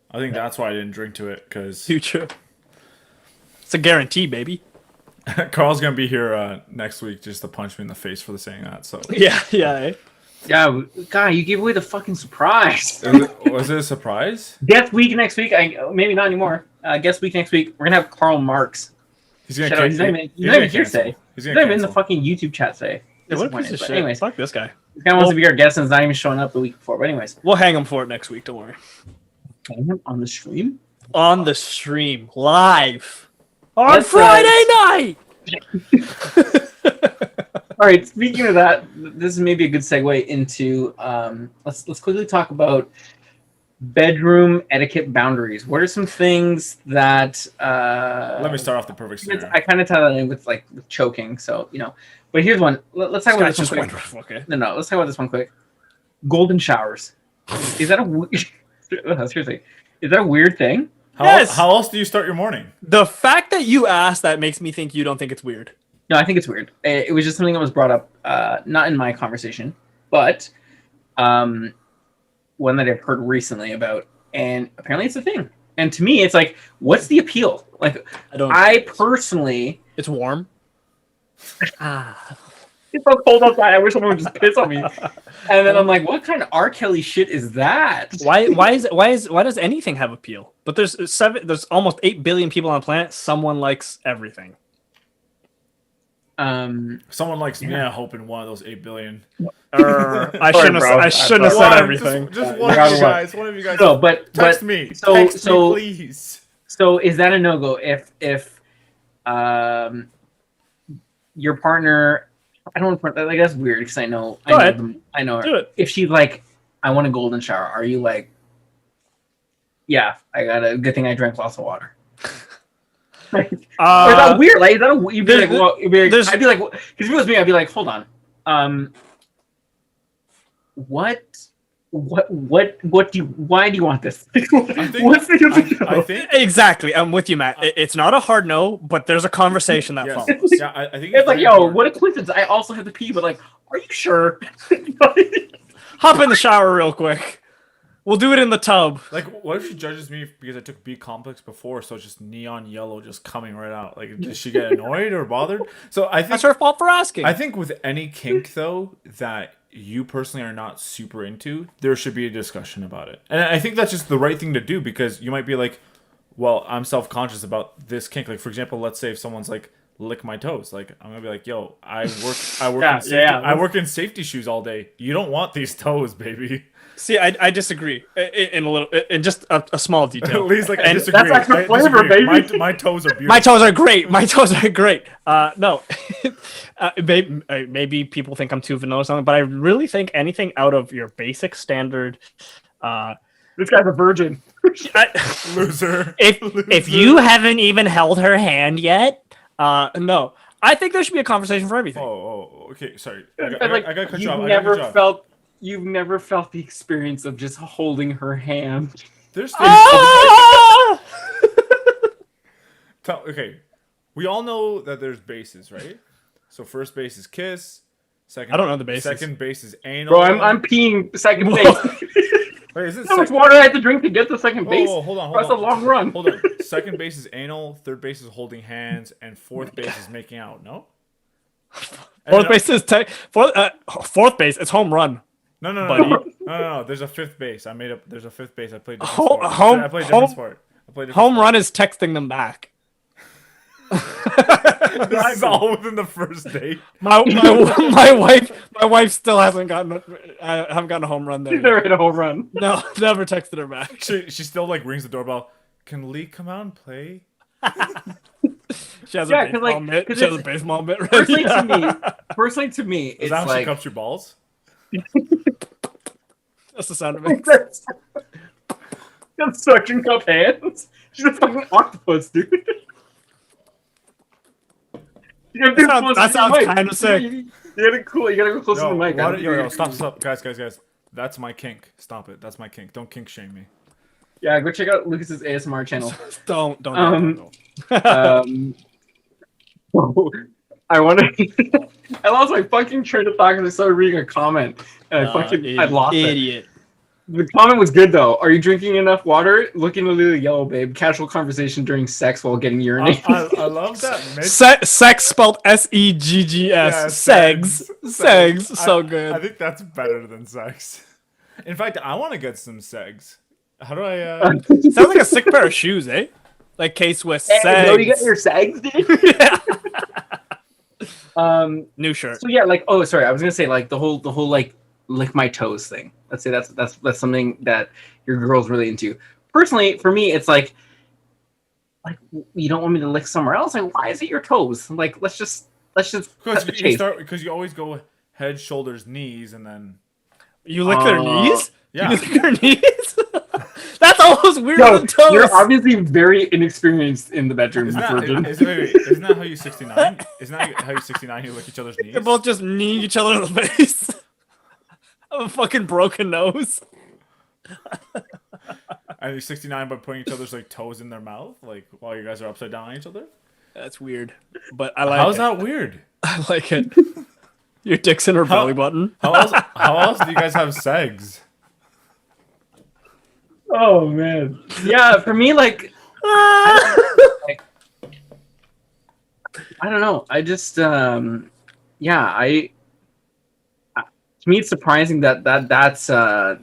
I think that's why I didn't drink to it, because future. It's a guarantee, baby. Carl's gonna be here next week just to punch me in the face for saying that. So yeah. Yeah, God, you gave away the fucking surprise. Was it a surprise? Guest week next week. Maybe not anymore. Guest week next week. We're gonna have Karl Marx. He's not even here today. He's not even in the fucking YouTube chat today. Yeah, what a piece of shit. Anyways, fuck this guy. This guy wants to be our guest and is not even showing up the week before. But anyways, we'll hang him for it next week. Don't worry. Hang him on the stream. On the stream, live on Friday night. All right. Speaking of that, this is maybe a good segue into. Let's quickly talk about bedroom etiquette boundaries. What are some things that Let me start off the perfect scenario. I kind of tie that in with with choking, so But here's one. Let's talk about this one quick. Okay. No, let's talk about this one quick. Golden showers. Is that seriously? Is that a weird thing? How else do you start your morning? The fact that you asked that makes me think you don't think it's weird. No, I think it's weird. It was just something that was brought up, not in my conversation, but one that I've heard recently about, and apparently it's a thing. And to me, it's like, what's the appeal? Like, I personally, it's warm. It's so cold outside. I wish someone would just piss on me. And then I'm like, what kind of R. Kelly shit is that? Why does anything have appeal? But there's almost 8 billion people on the planet. Someone likes everything. Someone likes me. I hope in one of those 8 billion. I shouldn't have said everything. Just one of you guys. One of you guys. No, but text me. So text me, please. So is that a no go if your partner? I don't want to, like, that's weird because I know them, I know her. Do it. If she's like, I want a golden shower, are you like, yeah, I got a good thing I drank lots of water? Or is that weird? Like, is that you'd be like, well, I'd be like, because if it was me, I'd be like, hold on, why do you want this? I think exactly. I'm with you, Matt. It's not a hard no, but there's a conversation that follows. Yeah, I think it's like, yo, what a coincidence! I also have to pee, but like, are you sure? Hop in the shower real quick. We'll do it in the tub. Like, what if she judges me because I took B complex before, so it's just neon yellow just coming right out? Like, does she get annoyed or bothered? So I think that's her fault for asking. I think with any kink though that you personally are not super into, there should be a discussion about it. And I think that's just the right thing to do, because you might be like, well, I'm self-conscious about this kink. Like, for example, let's say if someone's like, lick my toes. Like, I'm gonna be like, yo, I work in safety shoes all day. You don't want these toes, baby. See, I disagree in just a small detail. At least, like, I disagree. That's like the flavor, baby. My toes are beautiful. My toes are great. My toes are great. No, maybe people think I'm too vanilla or something, but I really think anything out of your basic standard. This guy's a virgin. Loser. If you haven't even held her hand yet, no. I think there should be a conversation for everything. Oh, okay. Sorry. I gotta cut you off. You've never felt the experience of just holding her hand. There's okay. We all know that there's bases, right? So first base is kiss. I don't know the bases. Second base is anal. Bro, I'm peeing second base. Wait, is it how much water I have to drink to get to second base? Oh, hold on. That's a long run. Hold on. Second base is anal. Third base is holding hands, and fourth base is making out. No. Fourth base is fourth base. It's home run. No, buddy. No. There's a fifth base. I made up. There's a fifth base. I played different sport. I played different sport. Home run is texting them back. This is all within the first date. My wife still hasn't gotten. I haven't gotten a home run there. She's never hit a home run. No, never texted her back. She still like rings the doorbell. Can Lee come out and play? She has a baseball mitt. She has a baseball mitt. Personally, to me, it's that how like she cups your balls. That's the sound of it. Got suction cup hands. She's a fucking octopus, dude. That sounds kind of sick. You gotta go closer to the mic. Yo, stop, guys. That's my kink. Stop it. That's my kink. Don't kink shame me. Yeah, go check out Lucas's ASMR channel. Don't. I want to. I lost my fucking train of thought because I started reading a comment and I lost it. The comment was good though. Are you drinking enough water? Looking a little yellow, babe. Casual conversation during sex while getting urinated. I love that. Sex spelled SEGGS. Yeah, Segs. So good. I think that's better than sex. In fact, I want to get some segs. How do I? Sounds like a sick pair of shoes, eh? Like K-Swiss segs. Bro, you got your segs, dude. Yeah. New shirt. So yeah, like, oh, sorry, I was gonna say like the whole like lick my toes thing. Let's say that's something that your girl's really into. Personally, for me, it's like you don't want me to lick somewhere else. Like, why is it your toes? Like, let's just cut the chase. Because you always go head, shoulders, knees, and then you lick their knees. Yeah. You think her knees? That's almost weird No, than toes. you're obviously very inexperienced in the bedroom, Isn't that, Virgin. isn't that how you 69? Isn't that how you 69? You lick each other's knees. They're both just kneeing each other in the face. I have a fucking broken nose. And you're 69 by putting each other's like toes in their mouth, like while you guys are upside down on each other. That's weird, but I like How's it. that weird? I like it. Your dick's in her belly button. How else do you guys have sex? Oh man. Yeah, for me, like, I don't know. I just, to me, it's surprising that's a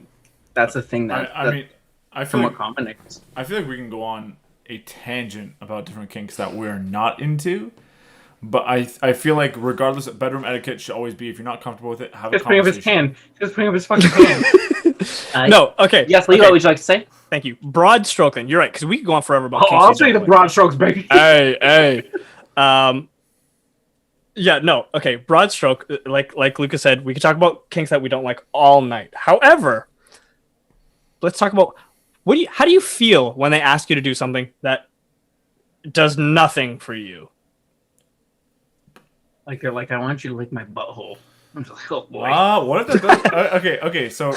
thing I mean, I feel somewhat like common. I feel like we can go on a tangent about different kinks that we're not into. But I feel like regardless, bedroom etiquette should always be, if you're not comfortable with it, have Just a putting up his conversation. hand. Just putting up his fucking hand. No, okay. Yes, Leo, okay. would you like to say? Thank you. Broad stroke, then. You're right, because we could go on forever about Oh, kinks I'll we show you the don't broad strokes, baby. like. Hey. Yeah, no, okay. Broad stroke, like Lukasz said, we could talk about kinks that we don't like all night. However, let's talk about how do you feel when they ask you to do something that does nothing for you? Like they're like, I want you to lick my butthole. I'm just like, oh boy. What if that does? Okay. So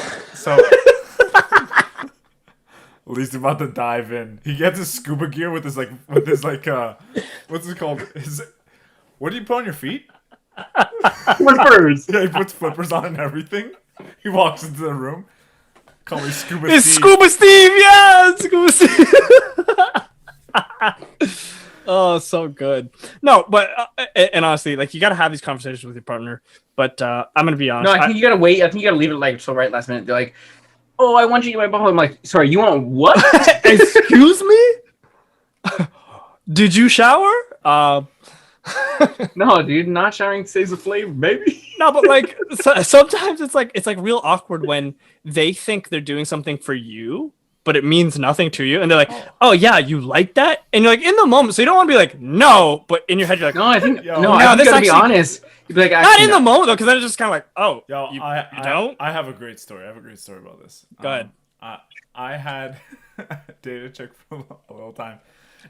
Lee's about to dive in. He gets his scuba gear with his what's it called? What do you put on your feet? Flippers. Yeah, he puts flippers on and everything. He walks into the room. Call me Scuba It's Steve. Scuba Steve, yeah, Scuba Steve. Oh, so good. No, but and honestly, like, you got to have these conversations with your partner. But I'm gonna be honest. No, I think you gotta wait. I think you gotta leave it like so right last minute. They're like, oh, I want you to eat my butthole. I'm like, sorry, you want what? Excuse me? Did you shower? No, dude, not showering saves the flavor, baby. No, but like sometimes it's like real awkward when they think they're doing something for you, but it means nothing to you, and they're like, "Oh yeah, you like that?" And you're like, in the moment, so you don't want to be like, "No," but in your head you're like, No, I think Yo. no, No, I think this you gotta be actually- honest. You'd be like, not actually, in the no. moment though, because then it's just kind of like, "Oh, Yo, you I don't." I have a great story. I have a great story about this. Go ahead. I had dated a chick for a little time,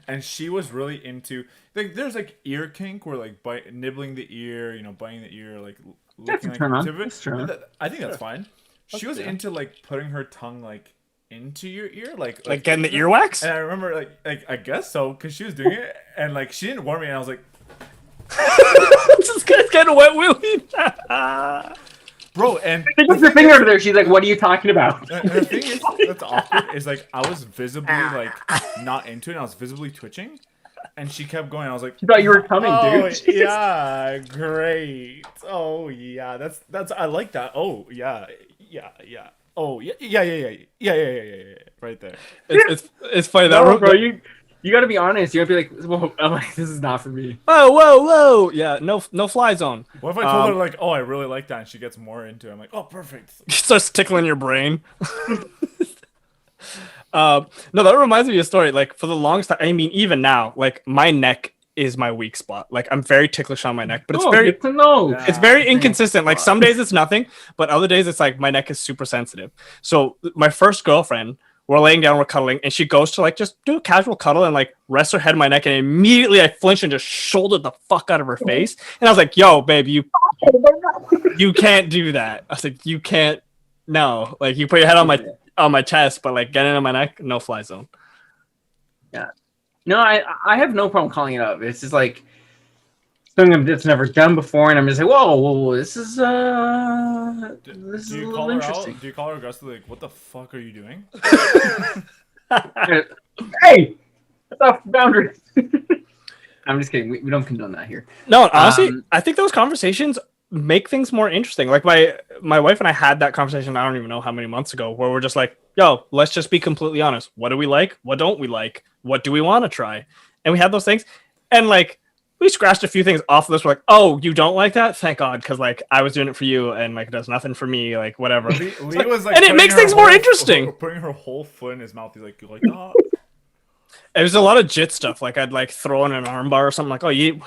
and she was really into, like, there's like ear kink where like nibbling the ear, biting the ear, like That's a licking, turn on. tip of it. That's a turn on. I think that's fine. She was yeah. into like putting her tongue like into your ear, like Like getting the earwax. And I remember like I guess so, because she was doing it, and like she didn't warn me, and I was like, This guy's kind of wet willy. bro, and She puts her finger over there. She's like, what are you talking about? and the thing is that's awkward is like I was visibly like not into it, and I was visibly twitching, and she kept going. I was like, She thought you were coming, oh, dude. yeah, great. Oh yeah, that's I like that. Oh yeah. Oh yeah. Right there. It's funny that No, bro, you gotta be honest. You gotta be like, well, I'm like, this is not for me. whoa. Yeah, no fly zone. What if I told her like, oh, I really like that, and she gets more into it? I'm like, oh, perfect. Starts tickling your brain. No, that reminds me of a story. Like, for the longest time, I mean, even now, like, my neck is my weak spot. Like, I'm very ticklish on my neck, but it's very good to know. Yeah. it's very inconsistent. Like, some days it's nothing, but other days it's like my neck is super sensitive. So my first girlfriend, we're laying down, we're cuddling, and she goes to like just do a casual cuddle and like rest her head on my neck, and immediately I flinched and just shouldered the fuck out of her face. And I was like, "Yo, babe, you can't do that." I was like, "You can't. No, like, you put your head on my chest, but like getting on my neck, no fly zone." No, I have no problem calling it up. It's just like something that's never done before, and I'm just like, whoa, this is a little interesting. Do you call her aggressively, like, what the fuck are you doing? Hey, that's off the boundaries. I'm just kidding. We don't condone that here. No, honestly, I think those conversations make things more interesting. Like, my wife and I had that conversation, I don't even know how many months ago, where we're just like, yo, let's just be completely honest. What do we like? What don't we like? What do we want to try? And we had those things. And like, we scratched a few things off of this. We're like, oh, you don't like that? Thank God. Because like, I was doing it for you, and like, it does nothing for me. Like, whatever. Lee was like, and it makes things more interesting. Putting her whole foot in his mouth. He's like, you like that? It was a lot of jit stuff. Like, I'd like throw in an armbar or something. Like, oh, you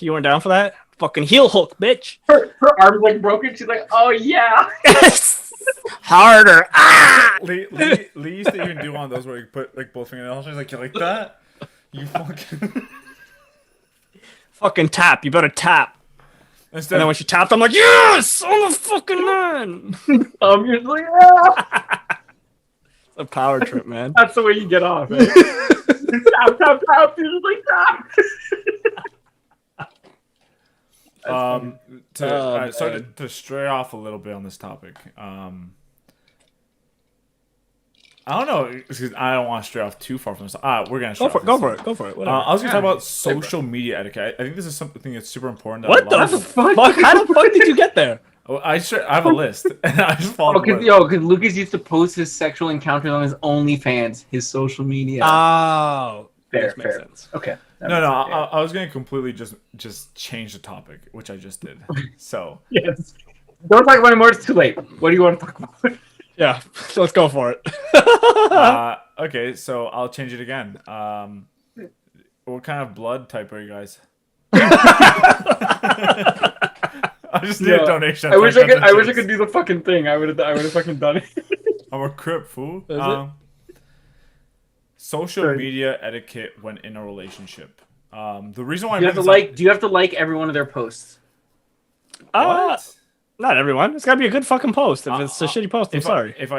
weren't down for that? Fucking heel hook, bitch. Her arm's like broken. She's like, oh yeah. Harder. Ah! Lee used to even do one of those where you put like both fingernails. He's like, you like that? You fucking Fucking tap. You better tap. instead And then when she tapped, I'm like, yes, on the fucking man. You're just like, yeah. It's a power trip, man. That's the way you get off. Eh? Tap, tap, tap. You're just like, tap. So to stray off a little bit on this topic, I don't know, because I don't want to stray off too far from this. We're gonna Go for it. Whatever. I was gonna talk about social media etiquette. I think this is something that's super important. That What a lot the of- fuck? How the fuck did you get there? Oh, I have a list, and I just followed. the list. Because Lucas used to post his sexual encounters on his OnlyFans, his social media. Oh, fair, this makes fair. sense. Okay. No, I was gonna completely just change the topic, which I just did. So Yes. Don't talk about it anymore. It's too late. What do you want to talk about? Yeah, so let's go for it. okay, so I'll change it again. What kind of blood type are you guys? I just need a donation. I wish I could do the fucking thing. I would have fucking done it. I'm a crip, fool. Is it? Social media etiquette when in a relationship. The reason why Do you have to like every one of their posts? What? Not everyone. It's gotta be a good fucking post. If it's a shitty post, I'm sorry. If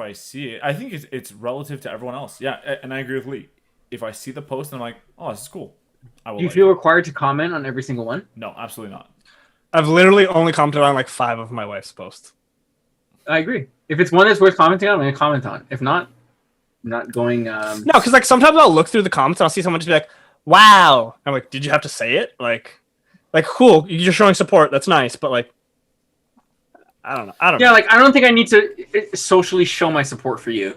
I see it, I think it's relative to everyone else. Yeah, and I agree with Lee. If I see the post and I'm like, oh, this is cool, I will. Do you like feel it. required to comment on every single one? No, absolutely not. I've literally only commented on like 5 of my wife's posts. I agree. If it's one that's worth commenting on, I'm going to comment on. If not, I'm not going. No, because like sometimes I'll look through the comments and I'll see someone just be like, "Wow," I'm like, "Did you have to say it?" Like cool, you're showing support. That's nice, but like, I don't know. Yeah, like I don't think I need to socially show my support for you.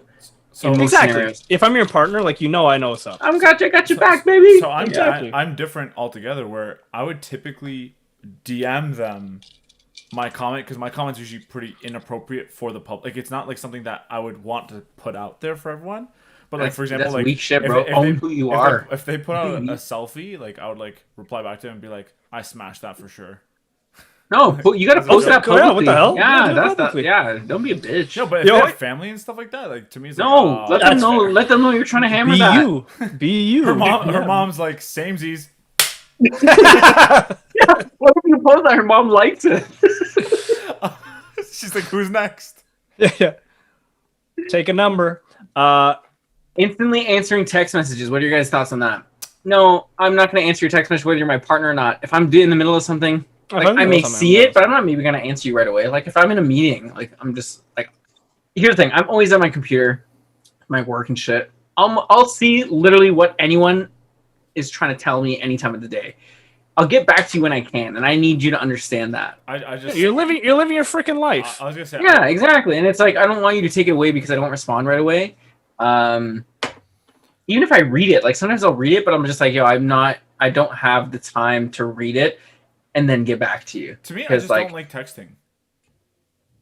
So in most Exactly. scenarios. If I'm your partner, like I know what's up. I got your back, baby. So I'm Exactly. I'm different altogether. Where I would typically DM them my comment because my comment's usually pretty inappropriate for the public. Like it's not like something that I would want to put out there for everyone. But like for example, that's like weak shit, bro. Own who you are. If they put out a selfie, like I would like reply back to them and be like, I smashed that for sure. No, but you gotta post that Yeah, what publicly. the hell? Yeah, Yeah, that's publicly. Yeah, don't be a bitch. No, but if Yo, they like- have family and stuff like that, like to me, it's No, like, let them that's know. fair. Let them know you're trying to hammer Be that. you. Be you. her Yeah. mom's like samesies. What if you post that? Her mom liked it. She's like, who's next? Yeah. Take a number. Instantly answering text messages. What are your guys' thoughts on that? No, I'm not going to answer your text message whether you're my partner or not. If I'm in the middle of something, like, I may see it, but I'm not maybe going to answer you right away. Like if I'm in a meeting, like I'm just like, here's the thing. I'm always at my computer, my work and shit. I'll see literally what anyone is trying to tell me any time of the day. I'll get back to you when I can, and I need you to understand that. I just You're living your freaking life. I was gonna say Yeah, exactly. And it's like I don't want you to take it away because I don't respond right away. Even if I read it, like sometimes I'll read it, but I'm just like, yo, I don't have the time to read it and then get back to you. To me, I 'Cause, just like, don't like texting.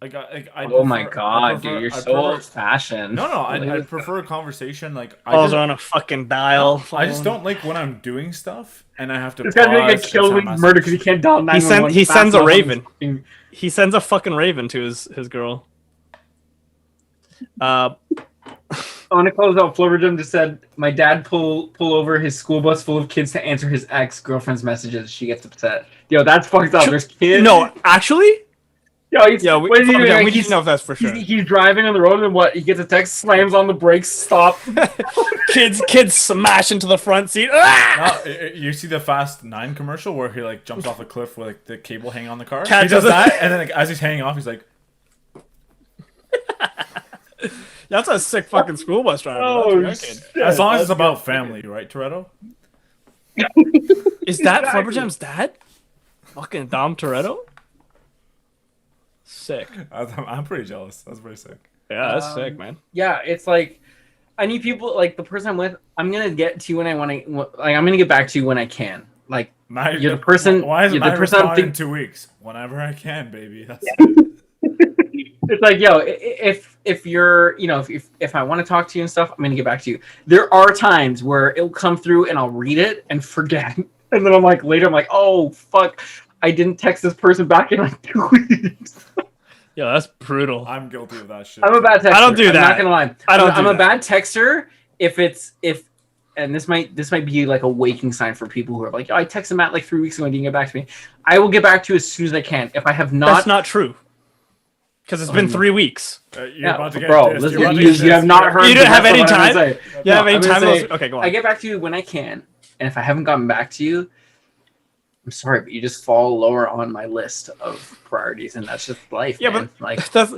I oh my prefer- god, I prefer- dude, you're I so prefer- old-fashioned. No, I prefer a conversation. Like Calls are on a fucking dial. I just don't like when I'm doing stuff and I have to. This guy's gonna get pause killed and with send a murder because he message. can't dial 911. He fast sends a enough on his raven. fucking- He sends a fucking raven to his girl. I want to close out. Floverjum just said, my dad pull over his school bus full of kids to answer his ex-girlfriend's messages. She gets upset. Yo, that's fucked up. There's kids. No, actually, Yo, what is he doing? we Like, need to know if that's for sure. He's driving on the road and what? He gets a text, slams on the brakes, stop. kids smash into the front seat. Ah! No, you see the Fast 9 commercial where he like jumps off a cliff with like the cable hanging on the car. Catches he does it. that, and then like, as he's hanging off, he's like, That's a sick fucking school bus driver. Oh, That's shit. wicked. as long as it's about family, right, Toretto? Is that Flubberjam's dad? Fucking Dom Toretto? Sick. I'm pretty jealous. That's pretty sick. Yeah, that's sick, man. Yeah, it's like, I need people, like the person I'm with, I'm going to get to you when I want to, like, I'm going to get back to you when I can. Like, you're the person. Why is you're my the person I'm responding in think- 2 weeks? Whenever I can, baby. That's It's like, yo, if you're, you know, if I want to talk to you and stuff, I'm gonna get back to you. There are times where it'll come through and I'll read it and forget, and then I'm like, later, I'm like, oh fuck, I didn't text this person back in like 2 weeks. Yeah, that's brutal. I'm guilty of that shit. I'm a bad texter. I don't do I'm that. not gonna lie. I don't I'm do a that. bad texter if and this might be like a waking sign for people who are like, oh, I texted Matt like 3 weeks ago and didn't get back to me. I will get back to you as soon as I can. If I have not, That's not true. Because it's been 3 weeks. You're about to get bro, dissed. listen, You're about to you get have dissed. not heard. You the didn't have rest of any what I'm gonna time? say. You have any I'm gonna time? say, Okay, go on. I get back to you when I can, and if I haven't gotten back to you, I'm sorry, but you just fall lower on my list of priorities, and that's just life. Yeah, man. but like, that's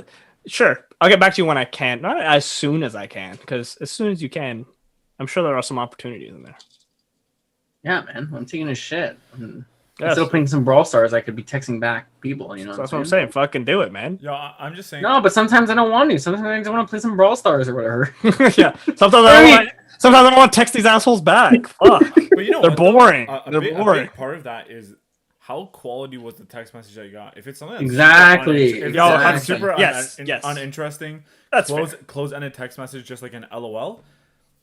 sure. I'll get back to you when I can. Not as soon as I can, because as soon as you can, I'm sure there are some opportunities in there. yeah, man, I'm taking a shit. Yes. Instead of playing some Brawl Stars, I could be texting back people. You know, So that's what I'm saying. Fucking do it, man. Yo, I'm just saying. No, but sometimes I don't want to. Sometimes I want to play some Brawl Stars or whatever. Yeah. Sometimes I don't want to text these assholes back. Fuck. But you know They're what, though? boring. A They're big boring. part of that is how quality was the text message I got. If it's something that's Exactly. super, Exactly. super Yes, uninteresting, That's close-ended text message, just like an LOL.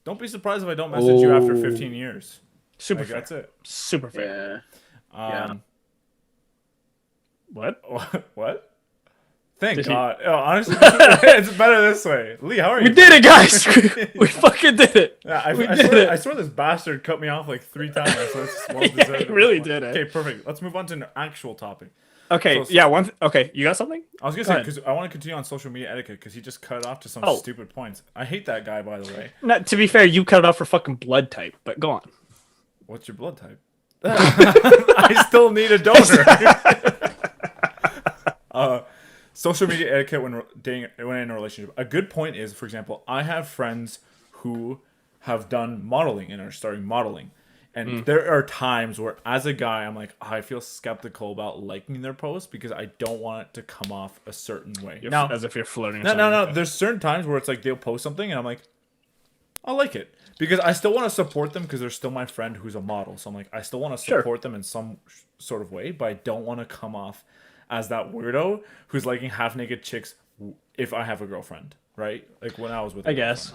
Don't be surprised if I don't message you after 15 years. Super Like, fair. that's it. Super fair. Yeah. What? What? Thank Did he- God. Oh, honestly, it's better this way. Lee, how are you? We did it, guys. We fucking did it. Yeah, I swear this bastard cut me off like 3 times. So it's well Yeah, he really did it. Okay, perfect. Let's move on to an actual topic. Okay. So- Yeah. Okay. You got something? I was gonna Go say ahead. because I want to continue on social media etiquette because he just cut it off to some Oh. stupid points. I hate that guy, by the way. No, to be fair, you cut it off for fucking blood type. But go on. What's your blood type? I still need a donor. Social media etiquette when in a relationship. A good point is, for example, I have friends who have done modeling and are starting modeling. And there are times where, as a guy, I'm like, I feel skeptical about liking their post because I don't want it to come off a certain way. Now, As if you're flirting. Or no. something. There's certain times where it's like they'll post something and I'm like, I'll like it because I still want to support them because they're still my friend who's a model. So I'm like, I still want to support them in some sort of way, but I don't want to come off as that weirdo who's liking half naked chicks if I have a girlfriend, right? Like when I was with, I guess.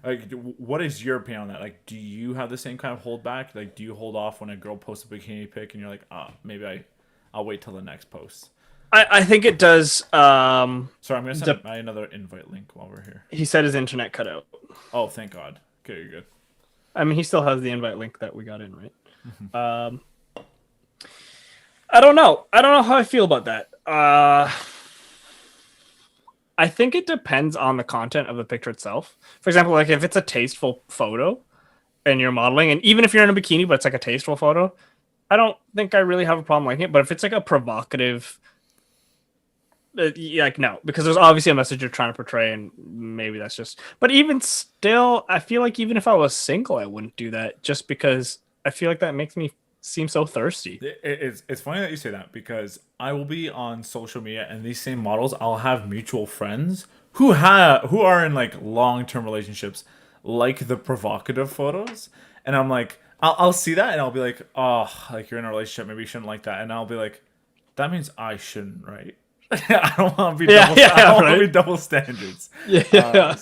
Like, what is your opinion on that? Like, do you have the same kind of hold back? Like, do you hold off when a girl posts a bikini pic and you're like, maybe I'll wait till the next post? I think it does. Sorry, I'm gonna send Matt another invite link while we're here. He said his internet cut out. Oh, thank God. Okay, you're good. I mean, he still has the invite link that we got in, right? I don't know. I don't know how I feel about that. I think it depends on the content of the picture itself. For example, like if it's a tasteful photo and you're modeling, and even if you're in a bikini, but it's like a tasteful photo, I don't think I really have a problem liking it. But if it's like a provocative, like no, because there's obviously a message you're trying to portray, and maybe that's just. But even still, I feel like even if I was single, I wouldn't do that, just because I feel like that makes me seem so thirsty. It's funny that you say that because I will be on social media and these same models, I'll have mutual friends who are in like long-term relationships, like the provocative photos, and I'm like, I'll see that and I'll be like, oh, like you're in a relationship, maybe you shouldn't like that, and I'll be like, that means I shouldn't, right? I don't want to be I don't want to be double standards.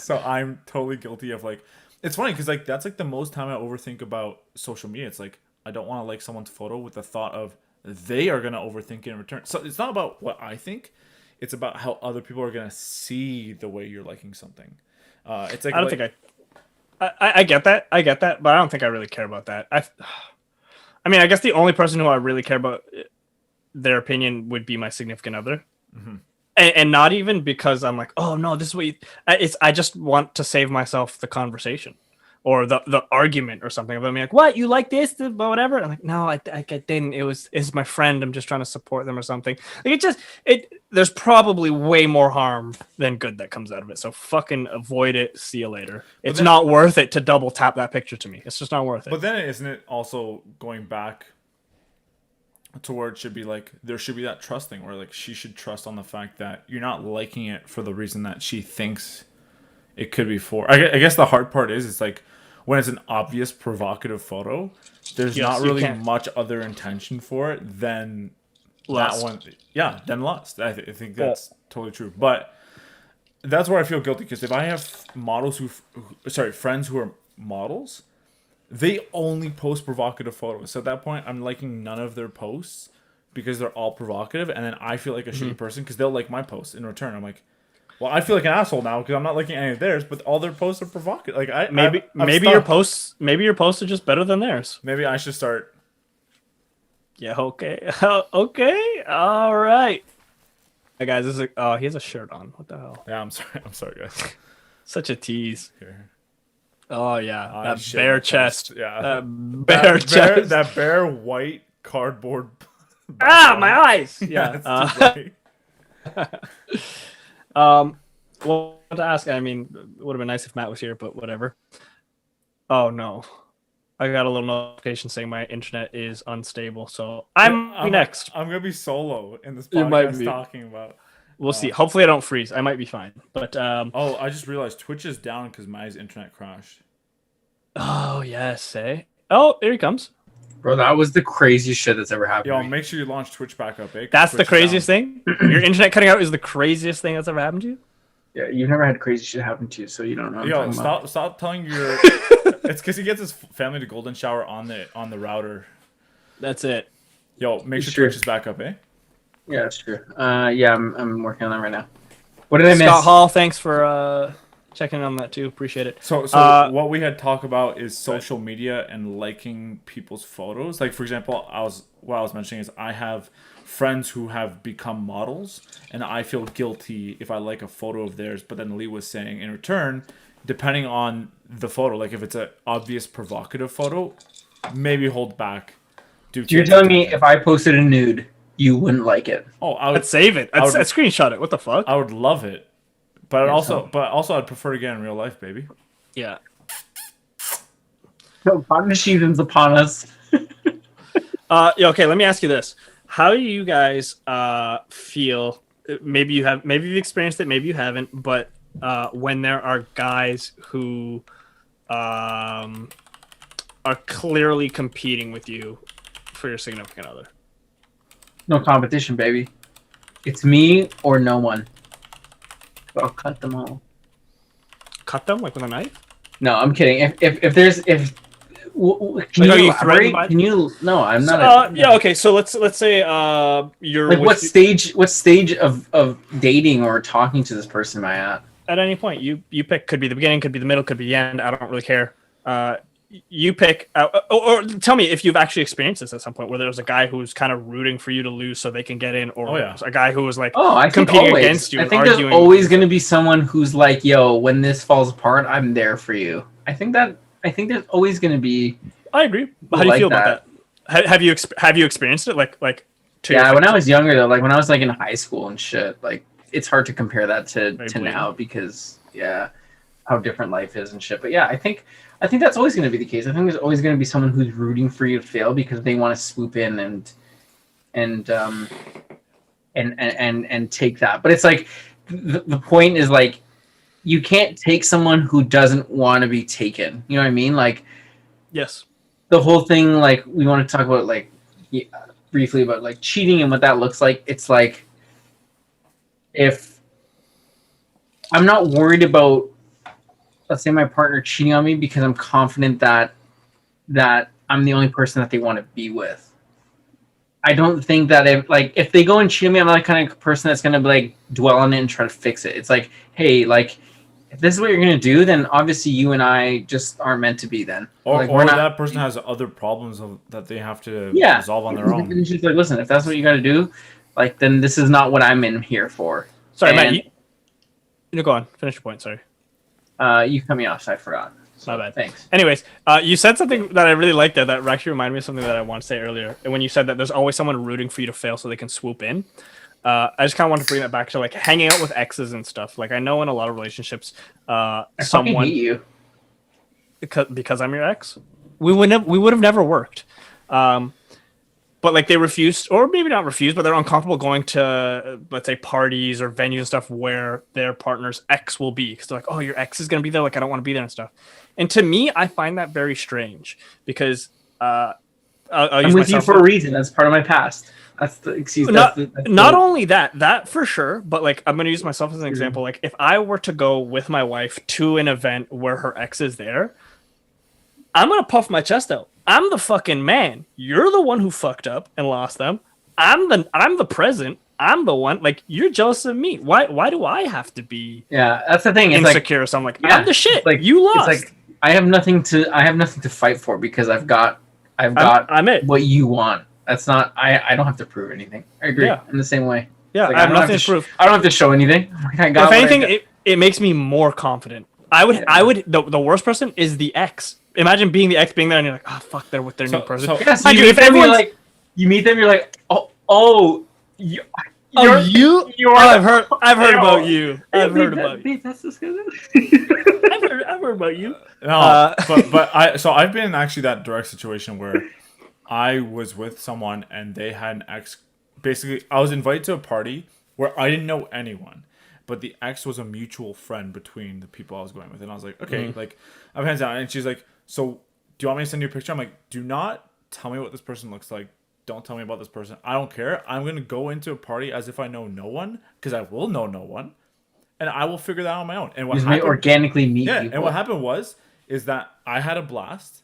So I'm totally guilty of like, it's funny because like that's like the most time I overthink about social media. It's like I don't want to like someone's photo with the thought of they are gonna overthink it in return. So it's not about what I think; it's about how other people are gonna see the way you're liking something. It's like I don't think I get that. I get that, but I don't think I really care about that. I mean, I guess the only person who I really care about their opinion would be my significant other. Mm-hmm. And not even because I'm like, oh no, this is what I just want to save myself the conversation or the argument or something. I'm like, what, you like this, whatever? I'm like, no, I didn't. It's my friend. I'm just trying to support them or something. Like there's probably way more harm than good that comes out of it. So fucking avoid it. See you later. It's not worth it to double tap that picture to me. It's just not worth it. But then isn't it also going back to where it should be like there should be that trusting where like she should trust on the fact that you're not liking it for the reason that she thinks it could be for. I guess the hard part is it's like when it's an obvious provocative photo, there's not really much other intention for it than lust. That one. Yeah, than lust. I think that's totally true. But that's where I feel guilty because if I have models friends who are models, they only post provocative photos. So at that point, I'm liking none of their posts because they're all provocative, and then I feel like a shitty person because they'll like my posts in return. I'm like, well, I feel like an asshole now because I'm not liking any of theirs, but all their posts are provocative. Like maybe your posts are just better than theirs. Maybe I should start. Yeah. Okay. Okay. All right. Hey guys, this is he has a shirt on. What the hell? Yeah, I'm sorry, guys. Such a tease. Here. Oh yeah, that shit, bare my chest. Yeah, bare chest. That bare white cardboard. My eyes. Yeah. Well, to ask. I mean, it would have been nice if Matt was here, but whatever. Oh no, I got a little notification saying my internet is unstable, so I'm next. I'm gonna be solo in this You might podcast be. talking about. We'll see. Hopefully, I don't freeze. I might be fine. But Oh, I just realized Twitch is down because my internet crashed. Oh yes, eh? Oh, here he comes. Bro, that was the craziest shit that's ever happened. Yo, to me. make sure you launch Twitch back up, eh? 'Cause That's Twitch the is craziest down. thing. Your internet cutting out is the craziest thing that's ever happened to you. Yeah, you've never had crazy shit happen to you, so you don't know. What I'm Yo, talking about. stop telling your. It's because he gets his family to golden shower on the router. That's it. Yo, make sure Sure. Twitch is back up, eh? Yeah, that's true. Yeah, I'm working on that right now. What did I miss? Scott Hall, thanks for checking on that too. Appreciate it. So what we had talked about is social media and liking people's photos. Like for example, what I was mentioning is I have friends who have become models, and I feel guilty if I like a photo of theirs. But then Lee was saying in return, depending on the photo, like if it's an obvious provocative photo, maybe hold back. You're telling me if I posted a nude, you wouldn't like it? Oh, I would Let's save it. I'd screenshot it. What the fuck? I would love it, but Yeah, also I'd prefer to get in real life, baby. Yeah. No, partner season's upon us. Yeah. Okay. Let me ask you this: how do you guys feel? Maybe you've experienced it. Maybe you haven't. But when there are guys who are clearly competing with you for your significant other. No competition, baby. It's me or no one. I'll cut them all. Cut them like with a knife? No, I'm kidding. If there's can Like, you are you elaborate? threatened by- Can you? No, I'm not. Yeah. Okay. So let's say you're Like with what stage of dating or talking to this person am I at? at any point you pick. Could be the beginning, could be the middle, could be the end. I don't really care. You pick, or tell me if you've actually experienced this at some point where there was a guy who was kind of rooting for you to lose so they can get in, or a guy who was like I think competing always. against you. I and think arguing. there's always going to be someone who's like, "Yo, when this falls apart, I'm there for you." I think there's always going to be. I agree. How do you like feel about that? Have you experienced it? Like Yeah, when I was younger though, like when I was like in high school and shit, like it's hard to compare that to now because how different life is and shit. But yeah, I think that's always going to be the case. I think there's always going to be someone who's rooting for you to fail because they want to swoop in and take that. But it's like the point is like you can't take someone who doesn't want to be taken. You know what I mean? Like yes, the whole thing. Like we want to talk about like briefly about like cheating and what that looks like. It's like if I'm not worried about, let's say, my partner cheating on me because I'm confident that I'm the only person that they want to be with. I don't think that if they go and cheat on me, I'm not the kind of person that's gonna like dwell on it and try to fix it. It's like, hey, like if this is what you're gonna do, then obviously you and I just aren't meant to be then. Or, like, or that person has other problems that they have to resolve on their own. It's just like, listen, if that's what you got to do, like then this is not what I'm in here for. Sorry, Matt. You go on. Finish your point. Sorry. You cut me off, so I forgot. So, My bad. Thanks. Anyways, you said something that I really liked there that actually reminded me of something that I want to say earlier. And when you said that there's always someone rooting for you to fail so they can swoop in, I just kind of want to bring that back to like hanging out with exes and stuff. Like I know in a lot of relationships, I someone hate you. because I'm your ex, we would have never worked. But like they refused, or maybe not refused, but they're uncomfortable going to, let's say, parties or venues and stuff where their partner's ex will be. Because they're like, oh, your ex is going to be there. Like, I don't want to be there and stuff. And to me, I find that very strange because I'm with you for a reason. That's part of my past. That's the excuse. Not only that for sure, but like I'm going to use myself as an example. Like if I were to go with my wife to an event where her ex is there, I'm going to puff my chest out. I'm the fucking man. You're the one who fucked up and lost them. I'm the present. I'm the one. Like, you're jealous of me. Why do I have to be Yeah, that's the thing. It's insecure or something? Like, yeah, I'm the shit. like You lost. It's like I have nothing to fight for because I've got I'm it. what you want. That's not. I don't have to prove anything. I agree. Yeah. In the same way. Yeah, Like, I have don't nothing to prove. I don't have to show anything. I got If what I anything, got. it makes me more confident. I would. The worst person is the ex. Imagine being the ex, being there, and you're like, oh fuck, they're with their new person. Yeah, so Mind you you, meet if them, you're everyone's like, you meet them, you're like, you. oh you, You're, I've heard about you. I've heard babe, about you. babe, that's disgusting. I've heard about you. No, but I've been in actually that direct situation where I was with someone and they had an ex. Basically, I was invited to a party where I didn't know anyone, but the ex was a mutual friend between the people I was going with, and I was like, okay, like I'm hands down, and she's like, so do you want me to send you a picture? I'm like, do not tell me what this person looks like. Don't tell me about this person. I don't care. I'm gonna go into a party as if I know no one, because I will know no one, and I will figure that out on my own. And what Just may happened, organically meet yeah, people. and what happened is that I had a blast.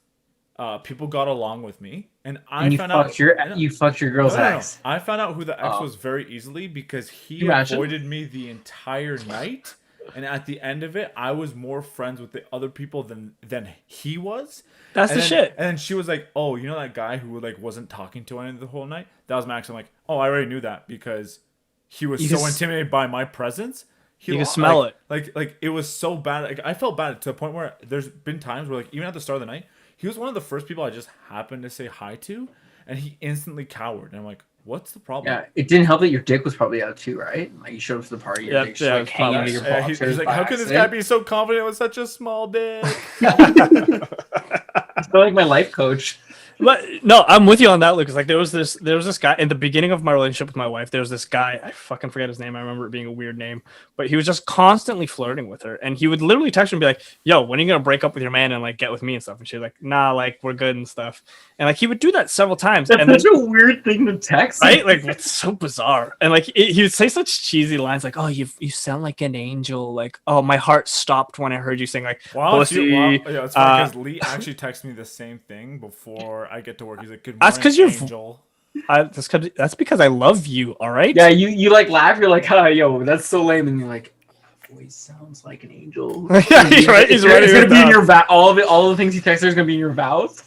People got along with me, and you fucked your girl's ex. I found out who the ex was very easily because he avoided me the entire night, and at the end of it, I was more friends with the other people than he was. That's and the then, shit. And then she was like, "Oh, you know that guy who like wasn't talking to anyone the whole night? That was Max." I'm like, "Oh, I already knew that because he was so intimidated by my presence." You can smell it. Like it was so bad. Like I felt bad to the point where there's been times where like even at the start of the night, he was one of the first people I just happened to say hi to, and he instantly cowered. And I'm like, what's the problem? Yeah, it didn't help that your dick was probably out too, right? Like you showed up to the party, your dick's just like hanging out of your boxers. He's like, how could this guy be so confident with such a small dick? It's like my life coach. But no, I'm with you on that, Lucas. Like there was this guy in the beginning of my relationship with my wife. There was this guy. I fucking forget his name. I remember it being a weird name, but he was just constantly flirting with her, and he would literally text her and be like, "Yo, when are you gonna break up with your man and like get with me and stuff?" And she's like, "Nah, like we're good and stuff." And like he would do that several times. That's and such a weird thing to text, right? Like it's so bizarre. And like he would say such cheesy lines like, "Oh, you sound like an angel." Like, "Oh, my heart stopped when I heard you sing like pussy." Yeah, it's funny because Lee actually texted me the same thing before I get to work. He's like, "Good morning, that's because you're angel." That's because I love you. All right. Yeah, you like laugh. You're like, "Oh, yo, that's so lame," and you're like, "Voice sounds like an angel." Yeah, he's right. He's right. It's gonna be in your vow. All the things he texted is gonna be in your vows.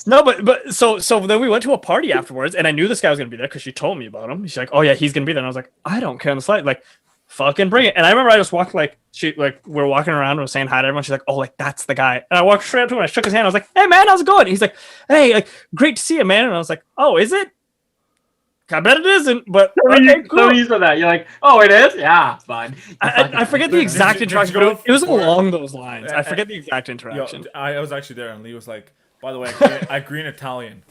No, but so then we went to a party afterwards, and I knew this guy was gonna be there because she told me about him. She's like, "Oh yeah, he's gonna be there," and I was like, "I don't care on the slide, like, fucking bring it." And I remember I just walked we're walking around and we're saying hi to everyone. She's like, "Oh, like that's the guy," and I walked straight up to him. And I shook his hand. I was like, "Hey man, how's it going?" And he's like, "Hey, like great to see you, man." And I was like, "Oh, is it?" I bet it isn't, but okay, cool. So used to that. You're like, "Oh, it is." Yeah, fine. I forget the exact interaction, but it was along those lines. I forget the exact interaction. Yo, I was actually there, and Lee was like, "By the way, I green Italian."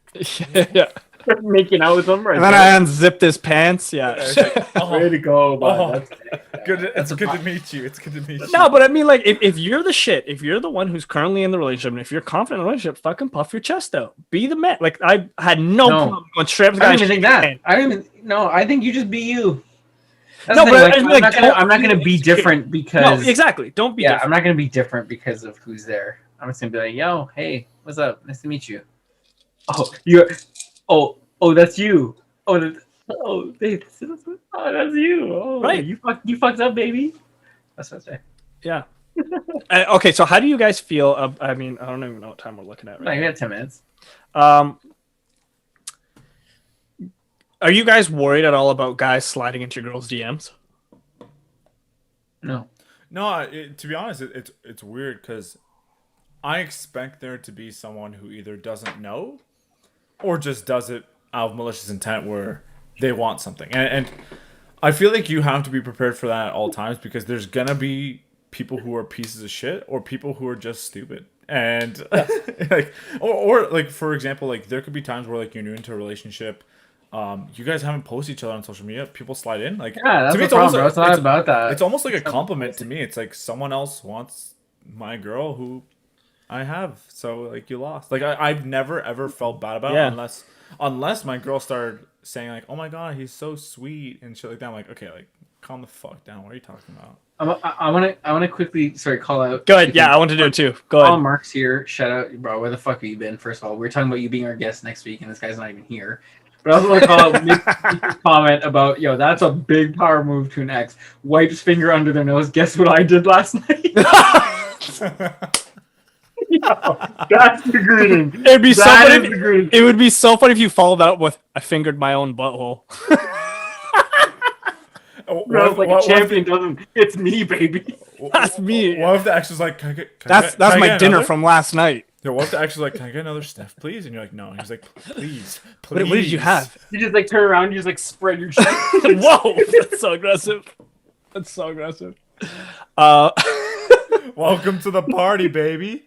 Yeah. Making out with him, right? And then I unzipped his pants. Yeah. Way to go, bud. It's good to meet you. It's good to meet you. No, but I mean, like, if you're the shit, if you're the one who's currently in the relationship, and if you're confident in the relationship, fucking puff your chest out. Be the man. Like, I had no problem going straight up to the guy. I don't even think that. I don't even. No, I think you just be you. That's No, the but thing, like, I'm not gonna be different because. No, exactly. Don't be. Yeah, different. I'm not gonna be different because of who's there. I'm just gonna be like, "Yo, hey, what's up? Nice to meet you." Oh, you're. Oh, that's you. Babe, that's you. Oh, right. You fucked up, baby. That's what I say. Yeah. Okay, so how do you guys feel? I mean, I don't even know what time we're looking at right now. We got 10 minutes. Are you guys worried at all about guys sliding into your girls' DMs? No. No, to be honest, it's weird because I expect there to be someone who either doesn't know or just does it out of malicious intent where they want something. And I feel like you have to be prepared for that at all times because there's going to be people who are pieces of shit or people who are just stupid. And like, or like, for example, like there could be times where like you're new into a relationship. You guys haven't posted each other on social media. People slide in. Like, yeah, that's the problem, bro. It's not about that. It's almost like a compliment to me. It's like someone else wants my girl who I have. So like you lost. Like I've never ever felt bad about it unless my girl started saying like, "Oh my god, he's so sweet" and shit like that. I'm like, okay, like calm the fuck down. What are you talking about? I want to quickly call out. Go ahead. Yeah, I want to do it too. Go Paul ahead. Mark's here. Shout out, bro. Where the fuck have you been? First of all, we were talking about you being our guest next week, and this guy's not even here. But I also want to call out Mick's comment about, yo, that's a big power move to an ex. Wipes finger under their nose. Guess what I did last night? Yo, that's the greeting. It'd be so That funny. is the greeting. It would be so funny if you followed that up with, "I fingered my own butthole." Bro, it's like a champion doesn't. It's me, baby. That's me. What if the ex was like, can I get, That's can I my get dinner another? from last night. Yeah, what if the ex was like, can I get another Steph, please? And you're like, no. And he's like, please. What did you have? You just like turn around, and you just like spread your cheek. Whoa, that's so aggressive. That's so aggressive. Welcome to the party, baby.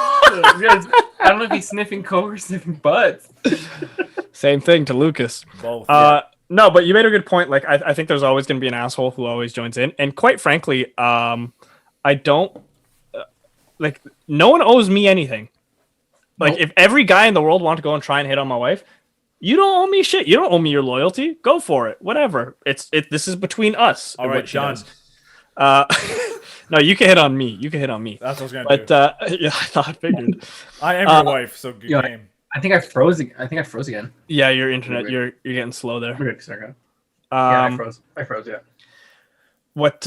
I don't know if he's sniffing coke or sniffing butts. Same thing to Lukasz. Both. No, but you made a good point. Like, I think there's always going to be an asshole who always joins in. And quite frankly, I don't like. No one owes me anything. Like, if every guy in the world wanted to go and try and hit on my wife, you don't owe me shit. You don't owe me your loyalty. Go for it. Whatever. This is between us. All right, John. No, you can hit on me. You can hit on me. That's what I was gonna But do. yeah, I figured. I am your wife, so good yeah. game. I think I froze again. Yeah, your internet. You're getting slow there. We're good. Sorry. Yeah, Um, I froze. Yeah. what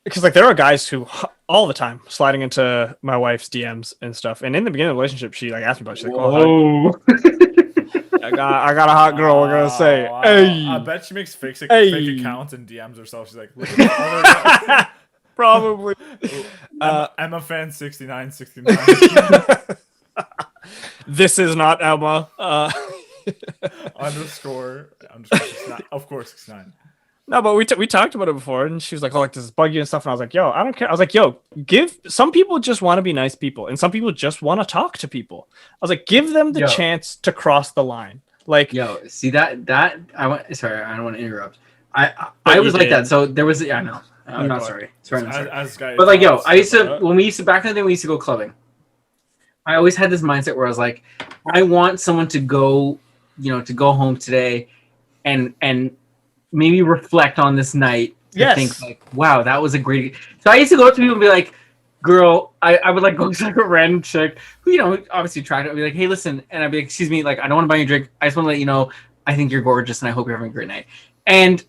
because like there are guys who all the time sliding into my wife's DMs and stuff, and in the beginning of the relationship she like asked me about it. She's like, Whoa. I got a hot girl, we're gonna say, Oh, hey. I bet she makes fake Hey. accounts and DMs herself. She's like, look at this other guy. Probably. Emma fan 6969. This is not Emma. underscore 69. Of course, 69. No, but we talked about it before, and she was like, "Oh, like, does this bug you and stuff?" And I was like, "Yo, I don't care." I was like, "Yo, some people just want to be nice people, and some people just want to talk to people." I was like, "Give them the chance to cross the line." Like, yo, see that sorry, I don't want to interrupt. I was like that. So there was, I know. I'm not sorry. Sorry, not sorry. As guys, But like, yo, I used to when we used to back in the day, we used to go clubbing. I always had this mindset where I was like, I want someone to go, to go home today, and maybe reflect on this night. Yes. Think like, wow, that was a great. So I used to go up to people and be like, girl, I would like go to like a random chick who, obviously attractive. I'd be like, hey, listen, and I'd be like, excuse me, like I don't want to buy you a drink. I just want to let you know I think you're gorgeous and I hope you're having a great night. And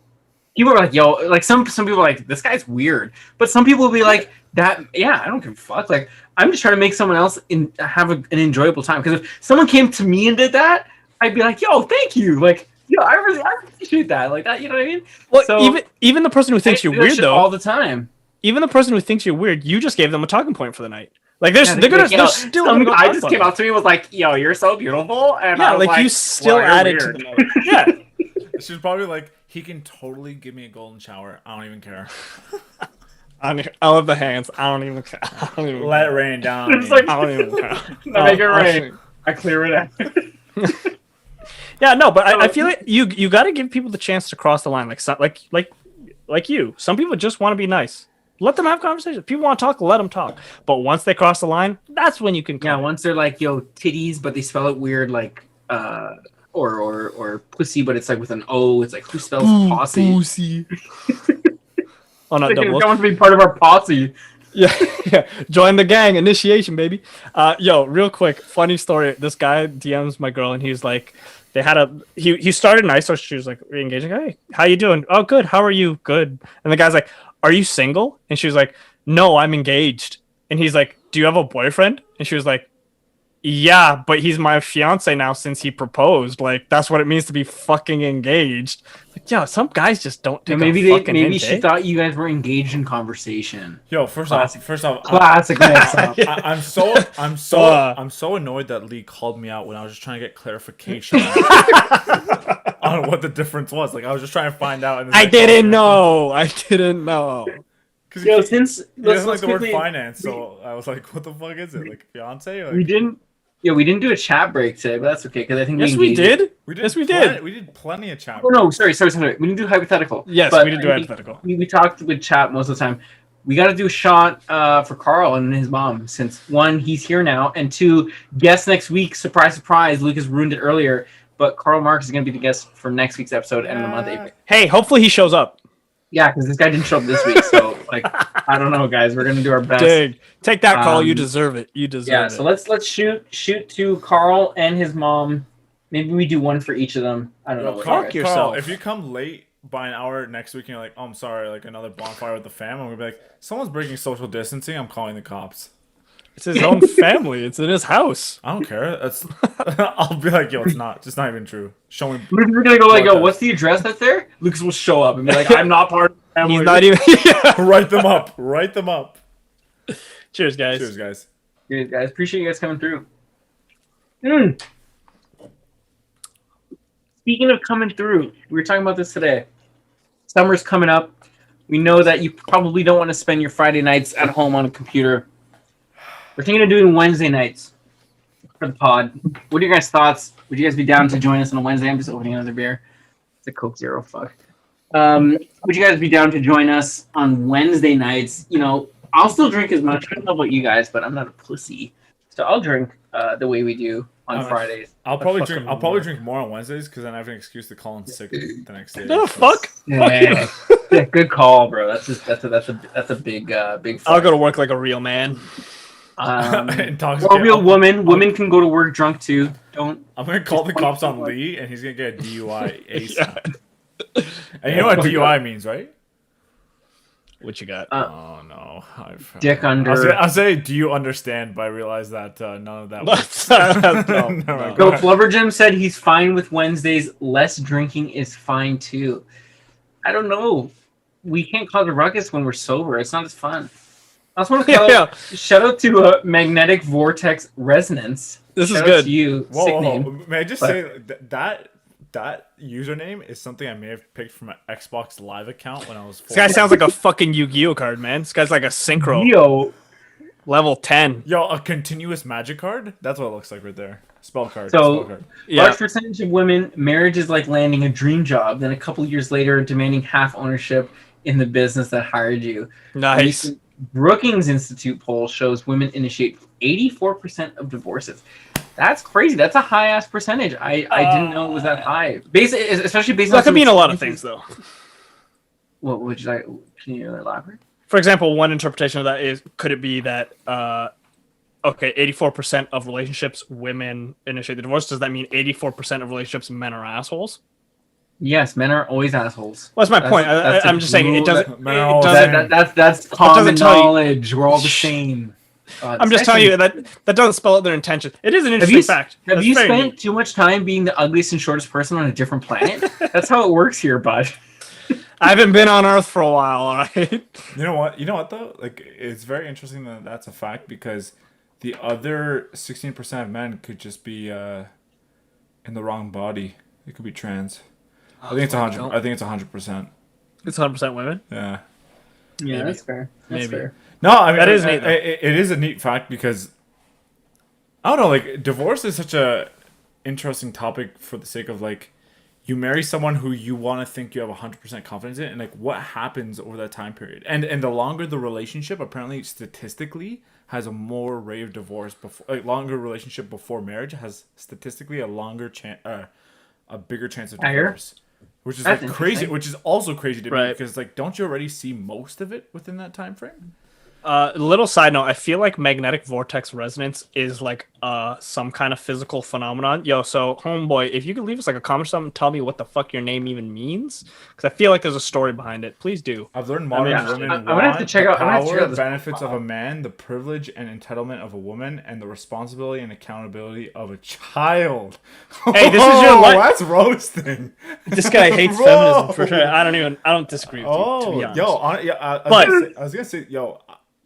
people are like, yo, like some people are like, this guy's weird. But some people will be like, that, yeah, I don't give a fuck. Like, I'm just trying to make someone else have an enjoyable time. Because if someone came to me and did that, I'd be like, yo, thank you. Like, yo, I really appreciate that. Like that, you know what I mean? well, So, even the person who thinks you're weird though, all the time. even the person who thinks you're weird, you just gave them a talking point for the night. Like, they're still some gonna go guy talk just about came it. up to me and was like, yo, you're so beautiful. And Yeah, I was like you still well, you're added to weird. the note. Yeah. She's probably like, he can totally give me a golden shower. I don't even care. I love the hands. I don't even care. I don't even Let it care. rain down. on It's me. like- I don't even care. I make it rain. I clear it out. Yeah, no, but I feel like you got to give people the chance to cross the line. Like you. Some people just want to be nice. Let them have conversations. People want to talk, let them talk. But once they cross the line, that's when you can. Yeah, once they're like, yo, titties, but they spell it weird, like, or pussy, but it's like with an O. It's like, who spells posse? Pussy. Oh, not Like, doubles. they want to be part of our posse. Yeah. Join the gang. Initiation, baby. Yo, real quick, funny story. This guy DMs my girl, and he's like, he started nice, so she was like re-engaging. Hey, how you doing? Oh, good. How are you? Good. And the guy's like, are you single? And she was like, no, I'm engaged. And he's like, do you have a boyfriend? And she was like, yeah, but he's my fiance now since he proposed. Like, that's what it means to be fucking engaged. Like, yo, some guys just don't take maybe a fucking hint, she eh? thought you guys were engaged in conversation. Yo, first off, Classic mix up. I'm so annoyed that Lee called me out when I was just trying to get clarification on what the difference was. Like, I was just trying to find out. And I didn't know. Because Yo, he since doesn't like let's the word quickly- finance, so I was like, what the fuck is it? Like, fiance? Like, we didn't do a chat break today, but that's okay because I think Yes, we engaged- did. Yes, we did. We did plenty of chat. Oh no, sorry. We didn't do hypothetical. Yes, But we did do I think hypothetical. We talked with chat most of the time. We got to do a shot for Carl and his mom since one, he's here now, and two, guess next week. Surprise, surprise. Lucas ruined it earlier. but Karl Marx is going to be the guest for next week's episode and the month April. Hey, hopefully he shows up. Yeah, because this guy didn't show up this week, so like I don't know, guys. We're gonna do our best. Dang. Take that, Carl. You deserve it. You deserve it. Yeah, so let's shoot to Carl and his mom. Maybe we do one for each of them. I don't know. Fuck yourself. If you come late by an hour next week and you're like, oh, I'm sorry, like another bonfire with the fam, I'm gonna be like, someone's breaking social distancing. I'm calling the cops. It's his own family. It's in his house. I don't care. That's I'll be like, yo, it's not even true. Show me. We're gonna go like, yo, what's the address that's there? Lucas will show up and be like, I'm not part of the family. He's not even. Write them up. Write them up. Cheers, guys. Cheers, guys. Cheers, guys. Appreciate you guys coming through. Speaking of coming through, we were talking about this today. Summer's coming up. We know that you probably don't want to spend your Friday nights at home on a computer. We're thinking of doing Wednesday nights for the pod. What are your guys' thoughts? Would you guys be down to join us on a Wednesday? I'm just opening another beer. It's a Coke Zero. Fuck. Would you guys be down to join us on Wednesday nights? You know, I'll still drink as much. I don't know about you guys, but I'm not a pussy, so I'll drink the way we do on Fridays. I'll probably drink more on Wednesdays because then I have an excuse to call in sick the next day. No, fuck. Yeah. Yeah, good call, bro. That's a big big. I'll go to work like a real man. Or a real woman. Women can go to work drunk too. Don't. I'm gonna call the cops on Lee, and he's gonna get a DUI ASAP. And you know what DUI means, right? What you got? Oh no, dick under. I'll say, do you understand? But I realize that none of that. No. Go. Flubber Jim said he's fine with Wednesdays. Less drinking is fine too. I don't know. We can't cause a ruckus when we're sober. It's not as fun. I just want to shout out to Magnetic Vortex Resonance. This shout is good. To you, whoa. May I just say that username is something I may have picked from an Xbox Live account when I was 4. This guy sounds like a fucking Yu-Gi-Oh card, man. This guy's like a synchro. Yo. Level 10. Yo, a continuous magic card? That's what it looks like right there. Spell card. So, large percentage of women, marriage is like landing a dream job. Then a couple years later, demanding half ownership in the business that hired you. Nice. Brookings Institute poll shows women initiate 84% of divorces. That's crazy. That's a high ass percentage. I didn't know it was that high. Especially based on that could mean a lot of things, though. What would you like? Can you elaborate? For example, one interpretation of that is: could it be that 84% of relationships women initiate the divorce? Does that mean 84% of relationships men are assholes? Yes, men are always assholes. Well, that's my point. I'm just saying it doesn't. That's common knowledge. We're all the same. I'm just telling you that doesn't spell out their intention. It is an interesting fact. Have you spent too much time being the ugliest and shortest person on a different planet? That's how it works here, bud. I haven't been on Earth for a while, all right? You know what? Though? Like, it's very interesting that that's a fact because the other 16% of men could just be in the wrong body. It could be trans. I think it's 100. I think it's 100%. It's 100% women. Yeah. Yeah, maybe. That's fair. That's fair. No, I mean that is neat. It is a neat fact because I don't know. Like, divorce is such a interesting topic for the sake of like you marry someone who you want to think you have 100% confidence in, and like what happens over that time period. And the longer the relationship, apparently statistically, has a more rate of divorce before. Like, longer relationship before marriage has statistically a longer chance, a bigger chance of divorce. Which is like crazy. Which is also crazy to me because like, don't you already see most of it within that time frame? Little side note: I feel like magnetic vortex resonance is like some kind of physical phenomenon. Yo, so homeboy, if you could leave us like a comment or something, tell me what the fuck your name even means, because I feel like there's a story behind it. Please do. I've learned modern women I'm gonna have to check out. The benefits of a man, the privilege and entitlement of a woman, and the responsibility and accountability of a child. Hey, this is your life. That's roasting. This guy hates feminism for sure. I don't disagree with you, to be honest. I was gonna say,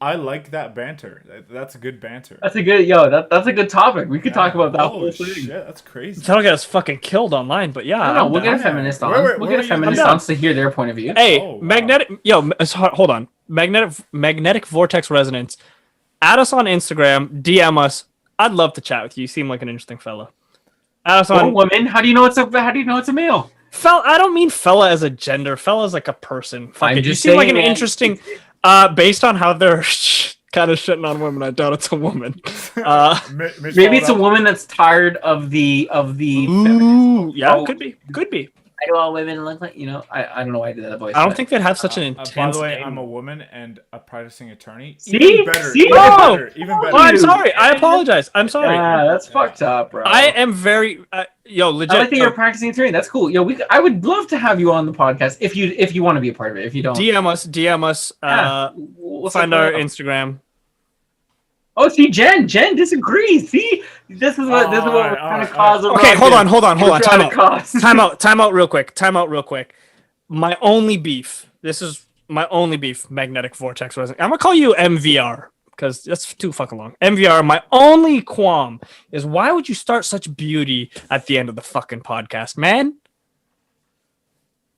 I like that banter. That's a good banter. That's a good that's a good topic. We could talk about that whole thing. Shit, that's crazy. That'll get us fucking killed online, but yeah. No, we'll get a feminist on. We'll get a feminist on to hear their point of view. Hey, hold on. Magnetic vortex resonance. Add us on Instagram. DM us. I'd love to chat with you. You seem like an interesting fella. Add us on. Woman, how do you know it's a male? I don't mean fella as a gender. Fella as like a person. Fuck it. You seem like an interesting. Based on how they're kind of shitting on women. I doubt it's a woman. Mitch Maybe it's a followed up. woman that's tired of the Ooh, yeah, Oh. could be. I do all women look like, I don't know why I did that voice. I don't but- think they'd have such an intense. By the way, name. I'm a woman and a practicing attorney. See? Even better. See? Even Oh! better. Even better. Oh, I'm sorry. I apologize. I'm sorry. Yeah, that's fucked up, bro. I am very legit. I like that you're a practicing attorney. That's cool. I would love to have you on the podcast if you want to be a part of it. If you don't, DM us. Yeah. We'll Find set our that up. Instagram. Oh, see, Jen disagrees. See, this is what we're alright, trying to alright, cause. Okay, hold on. We're Time trying to out. cause- Time out real quick. My only beef. This is my only beef. Magnetic vortex resonance. I'm gonna call you MVR because that's too fucking long. MVR. My only qualm is why would you start such beauty at the end of the fucking podcast, man?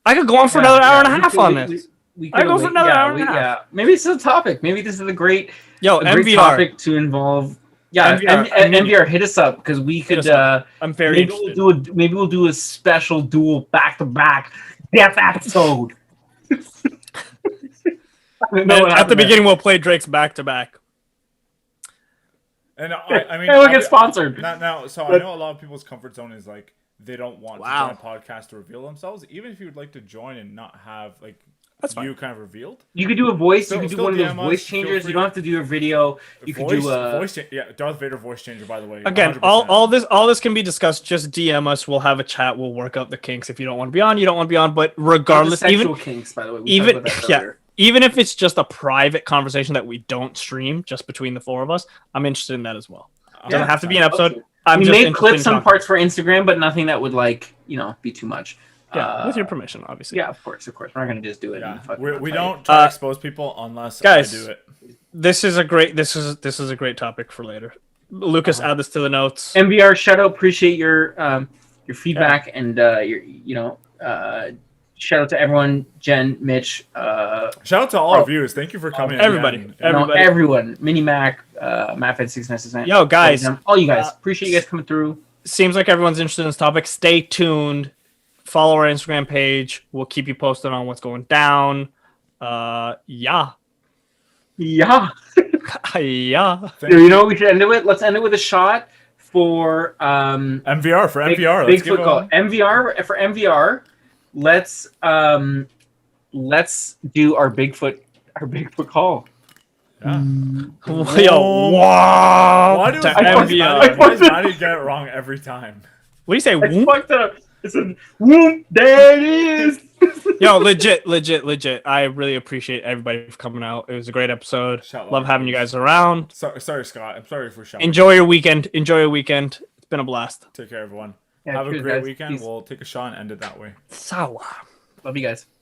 I could go on for another hour and a half on this. I go for another hour and a half. Yeah, maybe this is a topic. Maybe this is a great MVR. topic to involve. Yeah, MVR, MVR, hit us up because we could. us up. I'm very maybe interested. we'll do a special dual back-to-back death episode. And at the beginning, we'll play Drake's back to back. And I mean, Hey, we'll get sponsored. Now, so I know a lot of people's comfort zone is like they don't want Wow. to join a podcast to reveal themselves. Even if you would like to join and not have like That's you fine. kind of revealed. You could do a voice. Still- you could do still one of those DM us, voice feel changers. free. You don't have to do a video. You could do a. voice yeah, Darth Vader voice changer. By the way, Again, 100%. all this can be discussed. Just DM us. We'll have a chat. We'll work out the kinks. If you don't want to be on, you don't want to be on. But regardless, sexual kinks, by the way. We even talked about that yeah, earlier. even if it's just a private conversation that we don't stream, just between the four of us, I'm interested in that as well. It doesn't have to be an episode. I'm We just may interested clip in some talking. parts for Instagram, but nothing that would be too much. Yeah, with your permission, obviously. Yeah, of course. We're not gonna just do it. Yeah, and fucking we tell you. don't try to expose people unless guys, I do it. This is a great topic for later. Lucas, add this to the notes. MVR shout out. Appreciate your feedback and shout out to everyone. Jen, Mitch, Shout out to all our viewers. Thank you for coming. everybody. again. everyone. Mini Mac, Matt5699. Yo, guys. all you guys. Appreciate you guys coming through. Seems like everyone's interested in this topic. Stay tuned. Follow our Instagram page. We'll keep you posted on what's going down. Yeah. Yeah. Yeah. You know what we should end it with? Let's end it with a shot for MVR for MVR. Let's give Bigfoot call. MVR for MVR. Let's do our Bigfoot call. Yeah. Yo, wow. Why To does MVR. Matty get it wrong every time? What do you say? I Whoop? fucked up. I said, whoop, there it is. Yo, legit. I really appreciate everybody for coming out. It was a great episode. Shout out. Love having you guys around. Sorry, Scott. I'm sorry for shouting. Enjoy your weekend. It's been a blast. Take care, everyone. Yeah, Have a cheers, great guys. weekend. Peace. We'll take a shot and end it that way. Sawa. Love you guys.